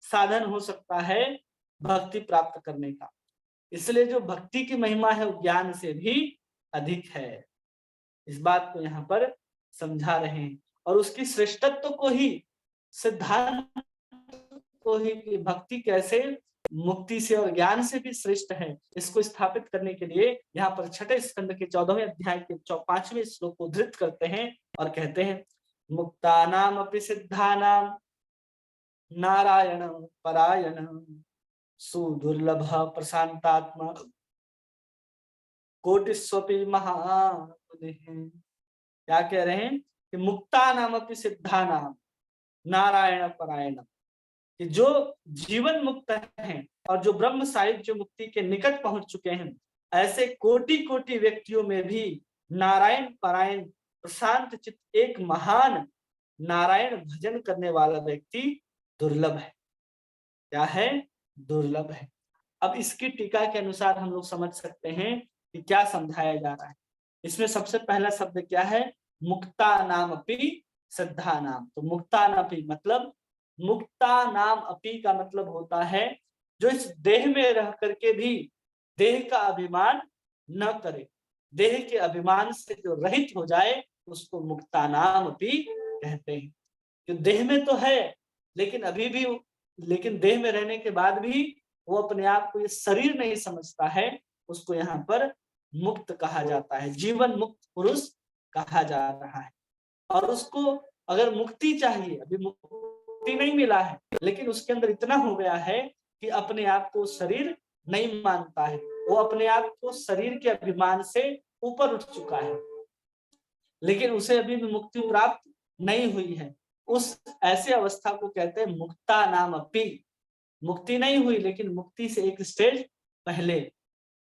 साधन हो सकता है भक्ति प्राप्त करने का। इसलिए जो भक्ति की महिमा है वो ज्ञान से भी अधिक है। इस बात को यहाँ पर समझा रहे हैं और उसकी श्रेष्ठत्व को ही, सिद्धांत को ही कि भक्ति कैसे मुक्ति से और ज्ञान से भी श्रेष्ठ है, इसको स्थापित करने के लिए यहाँ पर छठे स्कंद के 14वें अध्याय के 5वें श्लोक को उद्धृत करते हैं और कहते हैं, मुक्तानाम अपि सिद्धानाम नारायण परायण सुदुर्लभ प्रशांतात्मा कोटिस्वपि महामुनिः। क्या कह रहे हैं कि मुक्तानाम अपि सिद्धानाम नारायण परायण, कि जो जीवन मुक्त हैं और जो ब्रह्म साहित्य मुक्ति के निकट पहुंच चुके हैं, ऐसे कोटि कोटि व्यक्तियों में भी नारायण परायण प्रशांत चित्त एक महान नारायण भजन करने वाला व्यक्ति दुर्लभ है। क्या है? दुर्लभ है। अब इसकी टीका के अनुसार हम लोग समझ सकते हैं कि क्या समझाया जा रहा है। इसमें सबसे पहला शब्द क्या है? मुक्ता नाम अपि सिद्धा नाम। तो मुक्ता नाम अपि मतलब, मुक्ता नाम अपि का मतलब होता है जो इस देह में रह करके भी देह का अभिमान न करे, देह के अभिमान से जो रहित हो जाए उसको मुक्ता नाम अपि कहते हैं। जो देह में तो है लेकिन अभी भी, लेकिन देह में रहने के बाद भी वो अपने आप को ये शरीर नहीं समझता है, उसको यहाँ पर मुक्त कहा जाता है, जीवन मुक्त पुरुष कहा जा रहा है। और उसको अगर मुक्ति चाहिए, अभी मुक्ति नहीं मिला है लेकिन उसके अंदर इतना हो गया है कि अपने आप को शरीर नहीं मानता है, वो अपने आप को शरीर के अभिमान से ऊपर उठ चुका है, लेकिन उसे अभी भी मुक्ति प्राप्त नहीं हुई है। उस ऐसे अवस्था को कहते हैं मुक्ता नाम अपी। मुक्ति नहीं हुई, लेकिन मुक्ति से एक स्टेज पहले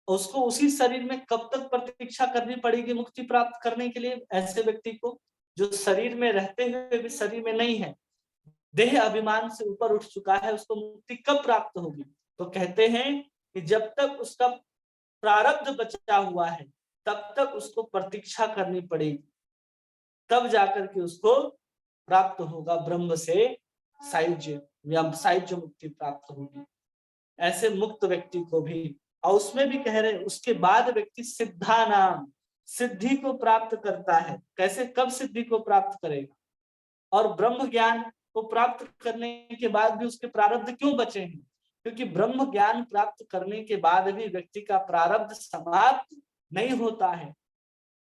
उसको उसी शरीर में कब तक प्रतीक्षा करनी पड़ेगी मुक्ति प्राप्त करने के लिए? ऐसे व्यक्ति को जो शरीर में रहते हुए भी शरीर में नहीं है, देह अभिमान से ऊपर उठ चुका है, उसको मुक्ति कब प्राप्त होगी? तो कहते हैं कि जब तक उसका प्रारब्ध बचा हुआ है तब तक उसको प्रतीक्षा करनी पड़ेगी, तब जाकर के उसको प्राप्त होगा ब्रह्म से सायुज्य या सायुज्य मुक्ति प्राप्त होगी। ऐसे मुक्त व्यक्ति को भी, और उसमें भी कह रहे उसके बाद व्यक्ति सिद्धा नाम सिद्धि को प्राप्त करता है। कैसे, कब सिद्धि को प्राप्त करेगा? और ब्रह्म ज्ञान को प्राप्त करने के बाद भी उसके प्रारब्ध क्यों बचे हैं? क्योंकि ब्रह्म ज्ञान प्राप्त करने के बाद भी व्यक्ति का प्रारब्ध समाप्त नहीं होता है,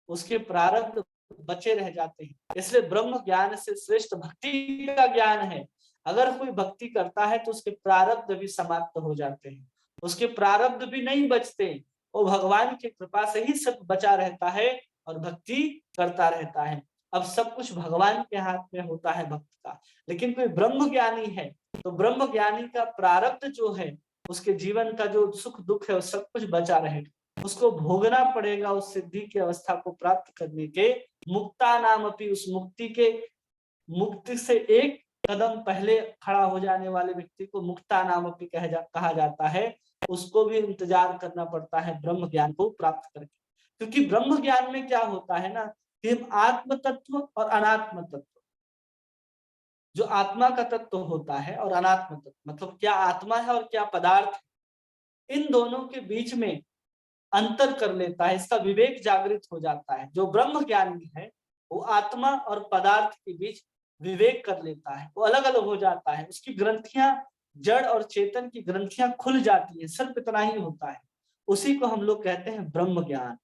उसके प्रारब्ध बचे रह जाते हैं। इसलिए ब्रह्म ज्ञान से श्रेष्ठ भक्ति का ज्ञान है। अगर कोई भक्ति करता है तो उसके प्रारब्ध भी समाप्त हो जाते हैं, उसके प्रारब्ध भी नहीं बचते, वो भगवान की कृपा से ही सब बचा रहता है और भक्ति करता रहता है। अब सब कुछ भगवान के हाथ में होता है भक्त का। लेकिन कोई ब्रह्म ज्ञानी है तो ब्रह्म ज्ञानी का प्रारब्ध जो है, उसके जीवन का जो सुख दुख है, वो सब कुछ बचा रहेगा, उसको भोगना पड़ेगा उस सिद्धि की अवस्था को प्राप्त करने के। मुक्ता नाम अपनी, उस मुक्ति के, मुक्ति से एक कदम पहले खड़ा हो जाने वाले व्यक्ति को मुक्ता नाम अपनी कहा जाता है। उसको भी इंतजार करना पड़ता है ब्रह्म ज्ञान को प्राप्त करके। क्योंकि ब्रह्म ज्ञान में क्या होता है ना, कि हम आत्म तत्व और अनात्म तत्व, जो आत्मा का तत्व होता है और अनात्म तत्व, मतलब क्या आत्मा है और क्या पदार्थ है, इन दोनों के बीच में अंतर कर लेता है, इसका विवेक जागृत हो जाता है। जो ब्रह्म ज्ञानी है वो आत्मा और पदार्थ के बीच विवेक कर लेता है, वो अलग अलग हो जाता है, उसकी ग्रंथियां, जड़ और चेतन की ग्रंथियां खुल जाती है, सिर्फ इतना ही होता है। उसी को हम लोग कहते हैं ब्रह्म ज्ञान।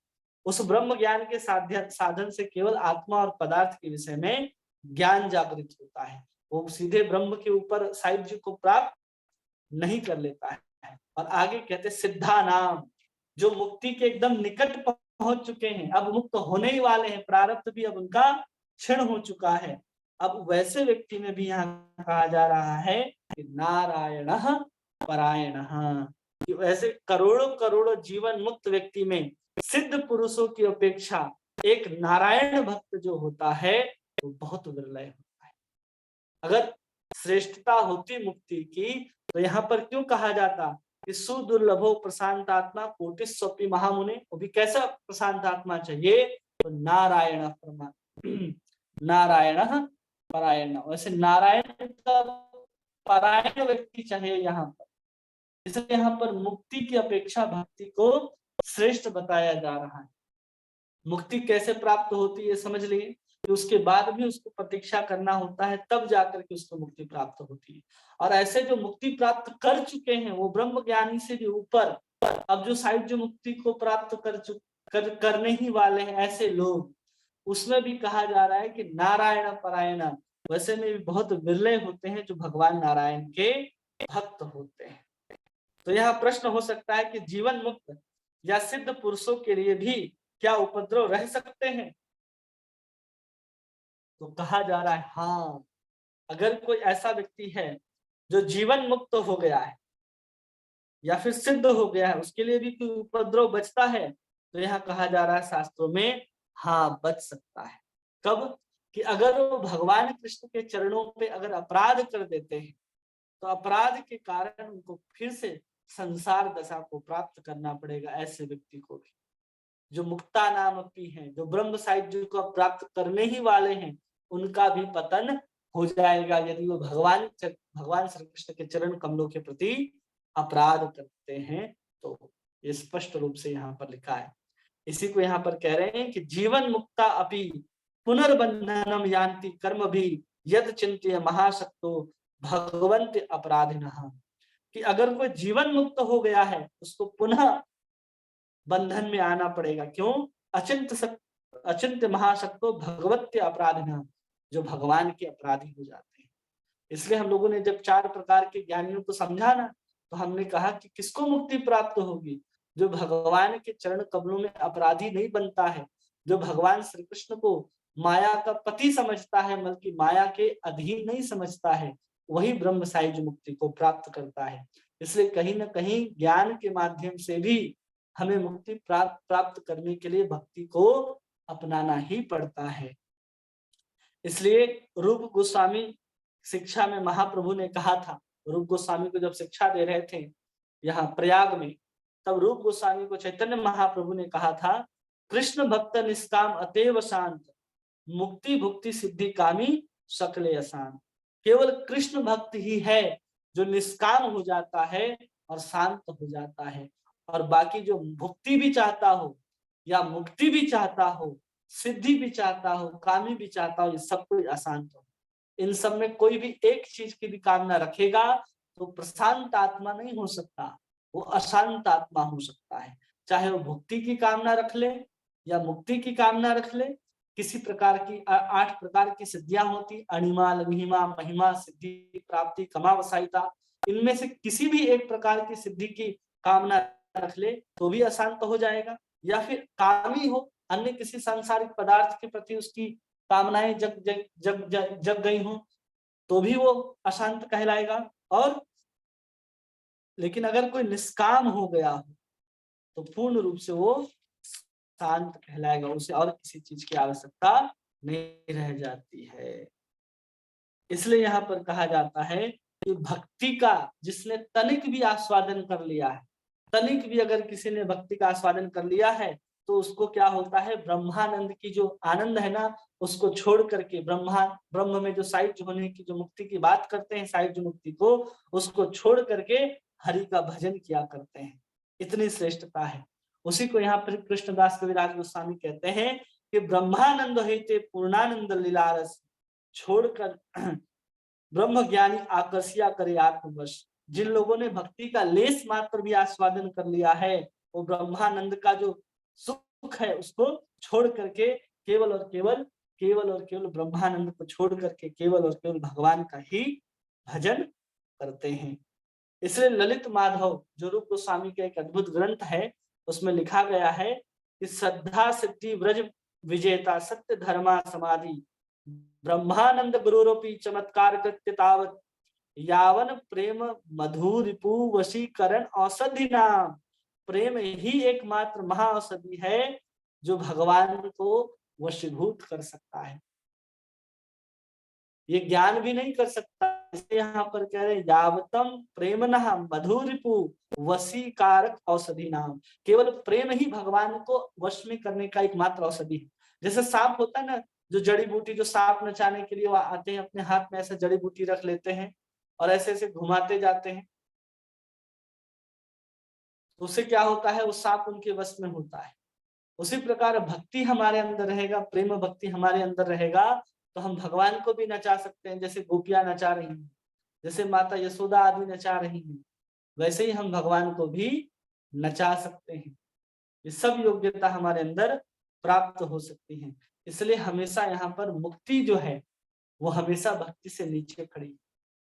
उस ब्रह्म ज्ञान के साधन से केवल आत्मा और पदार्थ के विषय में ज्ञान जागृत होता है, वो सीधे ब्रह्म के ऊपर साहित्य को प्राप्त नहीं कर लेता है। और आगे कहते सिद्धा नाम, जो मुक्ति के एकदम निकट पहुंच चुके हैं, अब मुक्त होने ही वाले हैं, प्रारब्ध भी अब उनका क्षीण हो चुका है। अब वैसे व्यक्ति में भी यहाँ कहा जा रहा है कि नारायण परायण। वैसे करोड़ों करोड़ों जीवन मुक्त व्यक्ति में सिद्ध पुरुषों की अपेक्षा एक नारायण भक्त जो होता है वो बहुत विरल होता है। अगर श्रेष्ठता होती मुक्ति की तो यहाँ पर क्यों कहा जाता कि सुदुर्लभो प्रशांत आत्मा कोटिस स्वपि महामुने? वो भी कैसा प्रशांत आत्मा चाहिए? तो नारायण नारायण परायण। वैसे नारायण का परायण व्यक्ति चाहिए यहाँ पर, इसलिए यहाँ पर मुक्ति की अपेक्षा भक्ति को श्रेष्ठ बताया जा रहा है। मुक्ति कैसे प्राप्त होती है समझ लिए, कि उसके बाद भी उसको प्रतीक्षा करना होता है, तब जाकर के उसको मुक्ति प्राप्त होती है। और ऐसे जो मुक्ति प्राप्त कर चुके हैं वो ब्रह्म ज्ञानी से भी ऊपर अब जो साहित्य मुक्ति को प्राप्त करने ही वाले हैं ऐसे लोग, उसमें भी कहा जा रहा है कि नारायण परायण। वैसे में भी बहुत विरले होते हैं जो भगवान नारायण के भक्त होते हैं। तो यह प्रश्न हो सकता है कि जीवन मुक्त या सिद्ध पुरुषों के लिए भी क्या उपद्रव रह सकते हैं? तो कहा जा रहा है हाँ, अगर कोई ऐसा व्यक्ति है जो जीवन मुक्त हो गया है या फिर सिद्ध हो गया है, उसके लिए भी कोई उपद्रव बचता है? तो यहाँ कहा जा रहा है शास्त्रों में, हाँ बच सकता है। कब? कि अगर वो भगवान कृष्ण के चरणों पे अगर अपराध कर देते हैं तो अपराध के कारण उनको फिर से संसार दशा को प्राप्त करना पड़ेगा। ऐसे व्यक्ति को भी, जो मुक्ता नाम अपनी है, जो ब्रह्म साहित्य को प्राप्त करने ही वाले हैं, उनका भी पतन हो जाएगा यदि वो भगवान श्री कृष्ण के चरण कमलों के प्रति अपराध करते हैं। तो ये स्पष्ट रूप से यहाँ पर लिखा है। इसी को यहाँ पर कह रहे हैं कि जीवन मुक्ता अपि पुनर्बंधनम यान्ति कर्म भी यद चिंत्य महाशक्तो भगवंत अपराधिनः। कि अगर कोई जीवन मुक्त हो गया है उसको पुनः बंधन में आना पड़ेगा। क्यों? अचिंत्य महाशक्तो भगवत्य अपराधिनः, जो भगवान के अपराधी हो जाते हैं। इसलिए हम लोगों ने जब 4 प्रकार के ज्ञानियों को समझा ना, तो हमने कहा कि किसको मुक्ति प्राप्त होगी? जो भगवान के चरण कमलों में अपराधी नहीं बनता है, जो भगवान श्री कृष्ण को माया का पति समझता है, बल्कि माया के अधीन नहीं समझता है, वही ब्रह्म सायुज्य मुक्ति को प्राप्त करता है। इसलिए कहीं ना कहीं ज्ञान के माध्यम से भी हमें मुक्ति प्राप्त करने के लिए भक्ति को अपनाना ही पड़ता है। इसलिए रूप गोस्वामी शिक्षा में महाप्रभु ने कहा था, रूप गोस्वामी को जब शिक्षा दे रहे थे यहाँ प्रयाग में, तब रूप गोस्वामी को चैतन्य महाप्रभु ने कहा था, कृष्ण भक्त निष्काम अतेव शांत, मुक्ति भुक्ति सिद्धि कामी सकले अशांत। केवल कृष्ण भक्त ही है जो निष्काम हो जाता है और शांत हो जाता है, और बाकी जो भुक्ति भी चाहता हो या मुक्ति भी चाहता हो, सिद्धि भी चाहता हो, कामी भी चाहता हो, ये सब कुछ अशांत हो। इन सब में कोई भी एक चीज की भी कामना रखेगा तो प्रशांत आत्मा नहीं हो सकता, वो अशांत आत्मा हो सकता है। चाहे वो भुक्ति की कामना रख ले या मुक्ति की कामना रख ले, किसी प्रकार की 8 प्रकार की सिद्धियां होती, अणिमा, लघिमा, महिमा, सिद्धि, प्राप्ति, कमावसायिता, इनमें से किसी भी एक प्रकार की सिद्धि की कामना रख ले तो भी अशांत हो जाएगा। या फिर कामी हो, अन्य किसी सांसारिक पदार्थ के प्रति उसकी कामनाएं जग जग जग जग, जग गई हो तो भी वो अशांत कहलाएगा। और लेकिन अगर कोई निष्काम हो गया हो तो पूर्ण रूप से वो शांत कहलाएगा, उसे और किसी चीज की आवश्यकता नहीं रह जाती है। इसलिए यहाँ पर कहा जाता है कि भक्ति का जिसने तनिक भी आस्वादन कर लिया है, तनिक भी अगर किसी ने भक्ति का आस्वादन कर लिया है तो उसको क्या होता है, ब्रह्मानंद की जो आनंद है ना, उसको छोड़ करके ब्रह्म में जो सायुज्य होने की जो मुक्ति की बात करते हैं, सायुज्य मुक्ति को, उसको छोड़ करके हरि का भजन किया करते हैं। इतनी श्रेष्ठता है। उसी को यहाँ पर कृष्णदास कविराज गोस्वामी कहते हैं कि ब्रह्मानंद हेते पूर्णानंद लीलारस, छोड़कर ब्रह्म ज्ञानी आकर्षिया करे आत्मवश। जिन लोगों ने भक्ति का लेस मात्र भी आस्वादन कर लिया है, वो ब्रह्मानंद का जो सुख है उसको छोड़ करके केवल और केवल ब्रह्मानंद को छोड़ करके केवल और केवल भगवान का ही भजन करते हैं। इसलिए ललित माधव जो रूप गोस्वामी का एक अद्भुत ग्रंथ है, उसमें लिखा गया है कि श्रद्धा सिद्धि व्रज विजेता सत्य धर्मा समाधि, ब्रह्मानंद गुरुरूपी चमत्कार कृत्य तावत, यावन प्रेम मधुर रिपु वशीकरण औषधि नाम। प्रेम ही एकमात्र महाऔषधि है जो भगवान को वशीभूत कर सकता है, ये ज्ञान भी नहीं कर सकता। इसलिए यहाँ पर कह रहे यावतम प्रेमनः मधुरिपु वशीकारक औषधि नाम। केवल प्रेम ही भगवान को वश में करने का एकमात्र औषधि है। जैसे सांप होता है ना, जो जड़ी बूटी, जो सांप नचाने के लिए वो आते हैं, अपने हाथ में ऐसे जड़ी बूटी रख लेते हैं और ऐसे ऐसे घुमाते जाते हैं, तो उससे क्या होता है, वो सांप उनके वश में होता है। उसी प्रकार भक्ति हमारे अंदर रहेगा, प्रेम भक्ति हमारे अंदर रहेगा तो हम भगवान को भी नचा सकते हैं। जैसे गोपियां नचा रही हैं, जैसे माता यशोदा आदि नचा रही हैं, वैसे ही हम भगवान को भी नचा सकते हैं। ये सब योग्यता हमारे अंदर प्राप्त हो सकती है। इसलिए हमेशा यहाँ पर मुक्ति जो है वो हमेशा भक्ति से नीचे खड़ी।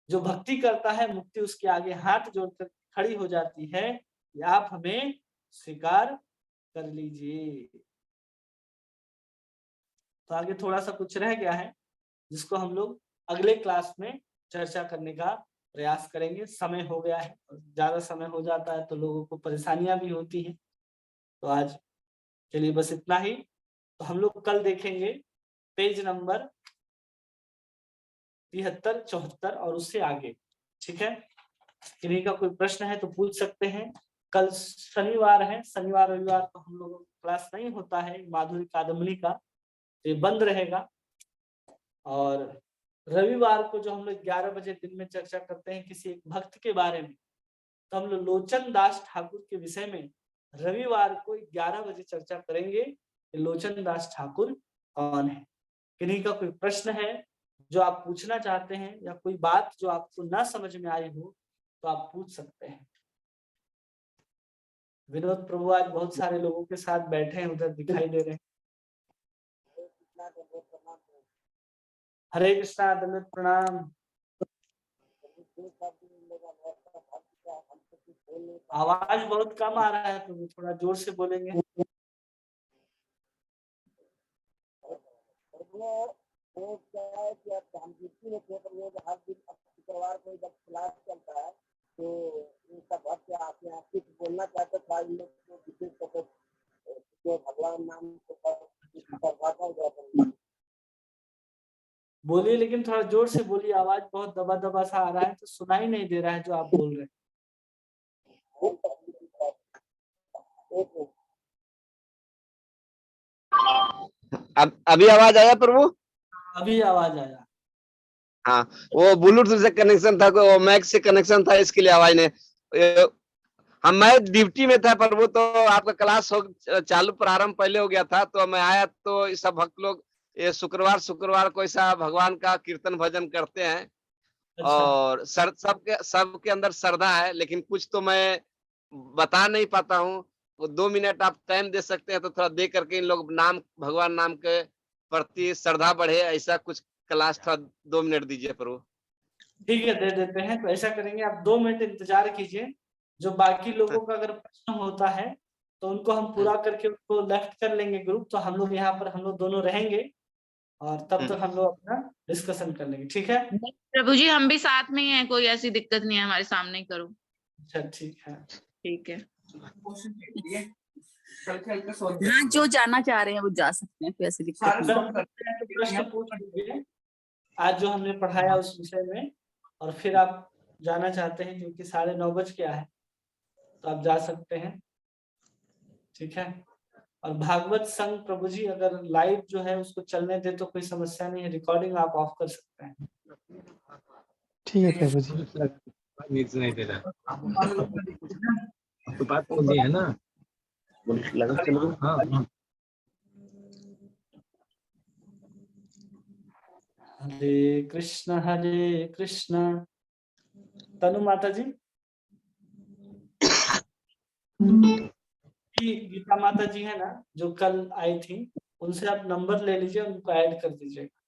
जो भक्ति करता है मुक्ति उसके आगे हाथ जोड़कर खड़ी हो जाती है, ये आप हमें स्वीकार कर लीजिए। तो आगे थोड़ा सा कुछ रह गया है जिसको हम लोग अगले क्लास में चर्चा करने का प्रयास करेंगे। समय हो गया है, ज्यादा समय हो जाता है तो लोगों को परेशानियां भी होती हैं। तो आज के लिए बस इतना ही। तो हम लोग कल देखेंगे पेज नंबर 73, 74 और उससे आगे। ठीक है, किन्हीं का कोई प्रश्न है तो पूछ सकते हैं। कल शनिवार है, शनिवार रविवार को हम लोगों को क्लास नहीं होता है माधुरी कादम्बनी का, ये बंद रहेगा। और रविवार को जो हम लोग 11 बजे दिन में चर्चा करते हैं किसी एक भक्त के बारे में, तो हम लोग लोचन दास ठाकुर के विषय में रविवार को 11 बजे चर्चा करेंगे। लोचन दास ठाकुर कौन है? किन्हीं का कोई प्रश्न है जो आप पूछना चाहते हैं या कोई बात जो आपको ना समझ में आई हो तो आप पूछ सकते हैं। विनोद प्रभु आज बहुत सारे लोगों के साथ बैठे हैं, उधर दिखाई दे रहे हैं। हरे कृष्णा, दंडवत प्रणाम। आवाज बहुत कम आ रहा है प्रभु, थोड़ा जोर से बोलेंगे। वो क्या है कि अब हम ड्यूटी में थे, पर वो हर दिन शुक्रवार को जब क्लास चलता है तो इन सब भक्त आते हैं, कुछ बोलना चाहते था इन लोग को विशेष तौर जो भगवान नाम को बोलिए, लेकिन थोड़ा जोर से बोलिए, आवाज बहुत दबा दबा सा आ रहा है, तो सुनाई नहीं दे रहा है जो आप बोल रहे हैं। अभी आवाज आया प्रभु? अभी आवाज आया। हाँ, वो ब्लूटूथ से कनेक्शन था, वो मैक से कनेक्शन था, इसके लिए आवाज नहीं। हम मैं ड्यूटी में था प्रभु, तो आपका क्लास हो चालू प्रारंभ पहले हो गया था, तो मैं आया तो सब भक्त लोग ये शुक्रवार को ऐसा भगवान का कीर्तन भजन करते हैं। अच्छा। और सबके अंदर श्रद्धा है, लेकिन कुछ तो मैं बता नहीं पाता हूँ। वो 2 मिनट आप टाइम दे सकते हैं तो थोड़ा दे करके इन लोग भगवान नाम के प्रति श्रद्धा बढ़े, ऐसा कुछ क्लास थोड़ा 2 मिनट दीजिए प्रभु। ठीक है, दे देते हैं। तो ऐसा करेंगे, आप 2 मिनट इंतजार कीजिए। जो बाकी लोगों का अगर प्रश्न होता है तो उनको हम पूरा करके उनको लेफ्ट कर लेंगे ग्रुप, तो हम लोग यहाँ पर हम लोग दोनों रहेंगे और तब तक हम लोग अपना डिस्कशन कर लेंगे। ठीक है प्रभु जी, हम भी साथ में ही हैं, कोई ऐसी दिक्कत नहीं है, हमारे सामने ही करो। अच्छा ठीक है। ठीक है। हाँ, जो जाना चाह रहे हैं वो जा सकते हैं, कोई ऐसी दिक्कत नहीं। प्रश्न पूछ लीजिए आज जो हमने पढ़ाया उस विषय में, और फिर आप जाना चाहते हैं क्योंकि 9:30 बज गया है, तो आप जा सकते हैं। ठीक है। और भागवत संघ प्रभु जी अगर लाइव जो है उसको चलने दे तो कोई समस्या नहीं है, रिकॉर्डिंग आप ऑफ कर सकते हैं। ठीक है प्रभु जी। नीचे नहीं दे रहा तो बात तो है ना, लगा चलो। हाँ। हरे कृष्ण। तनु माता जी, गीता माता जी है ना जो कल आई थी, उनसे आप नंबर ले लीजिए, उनको ऐड कर दीजिएगा।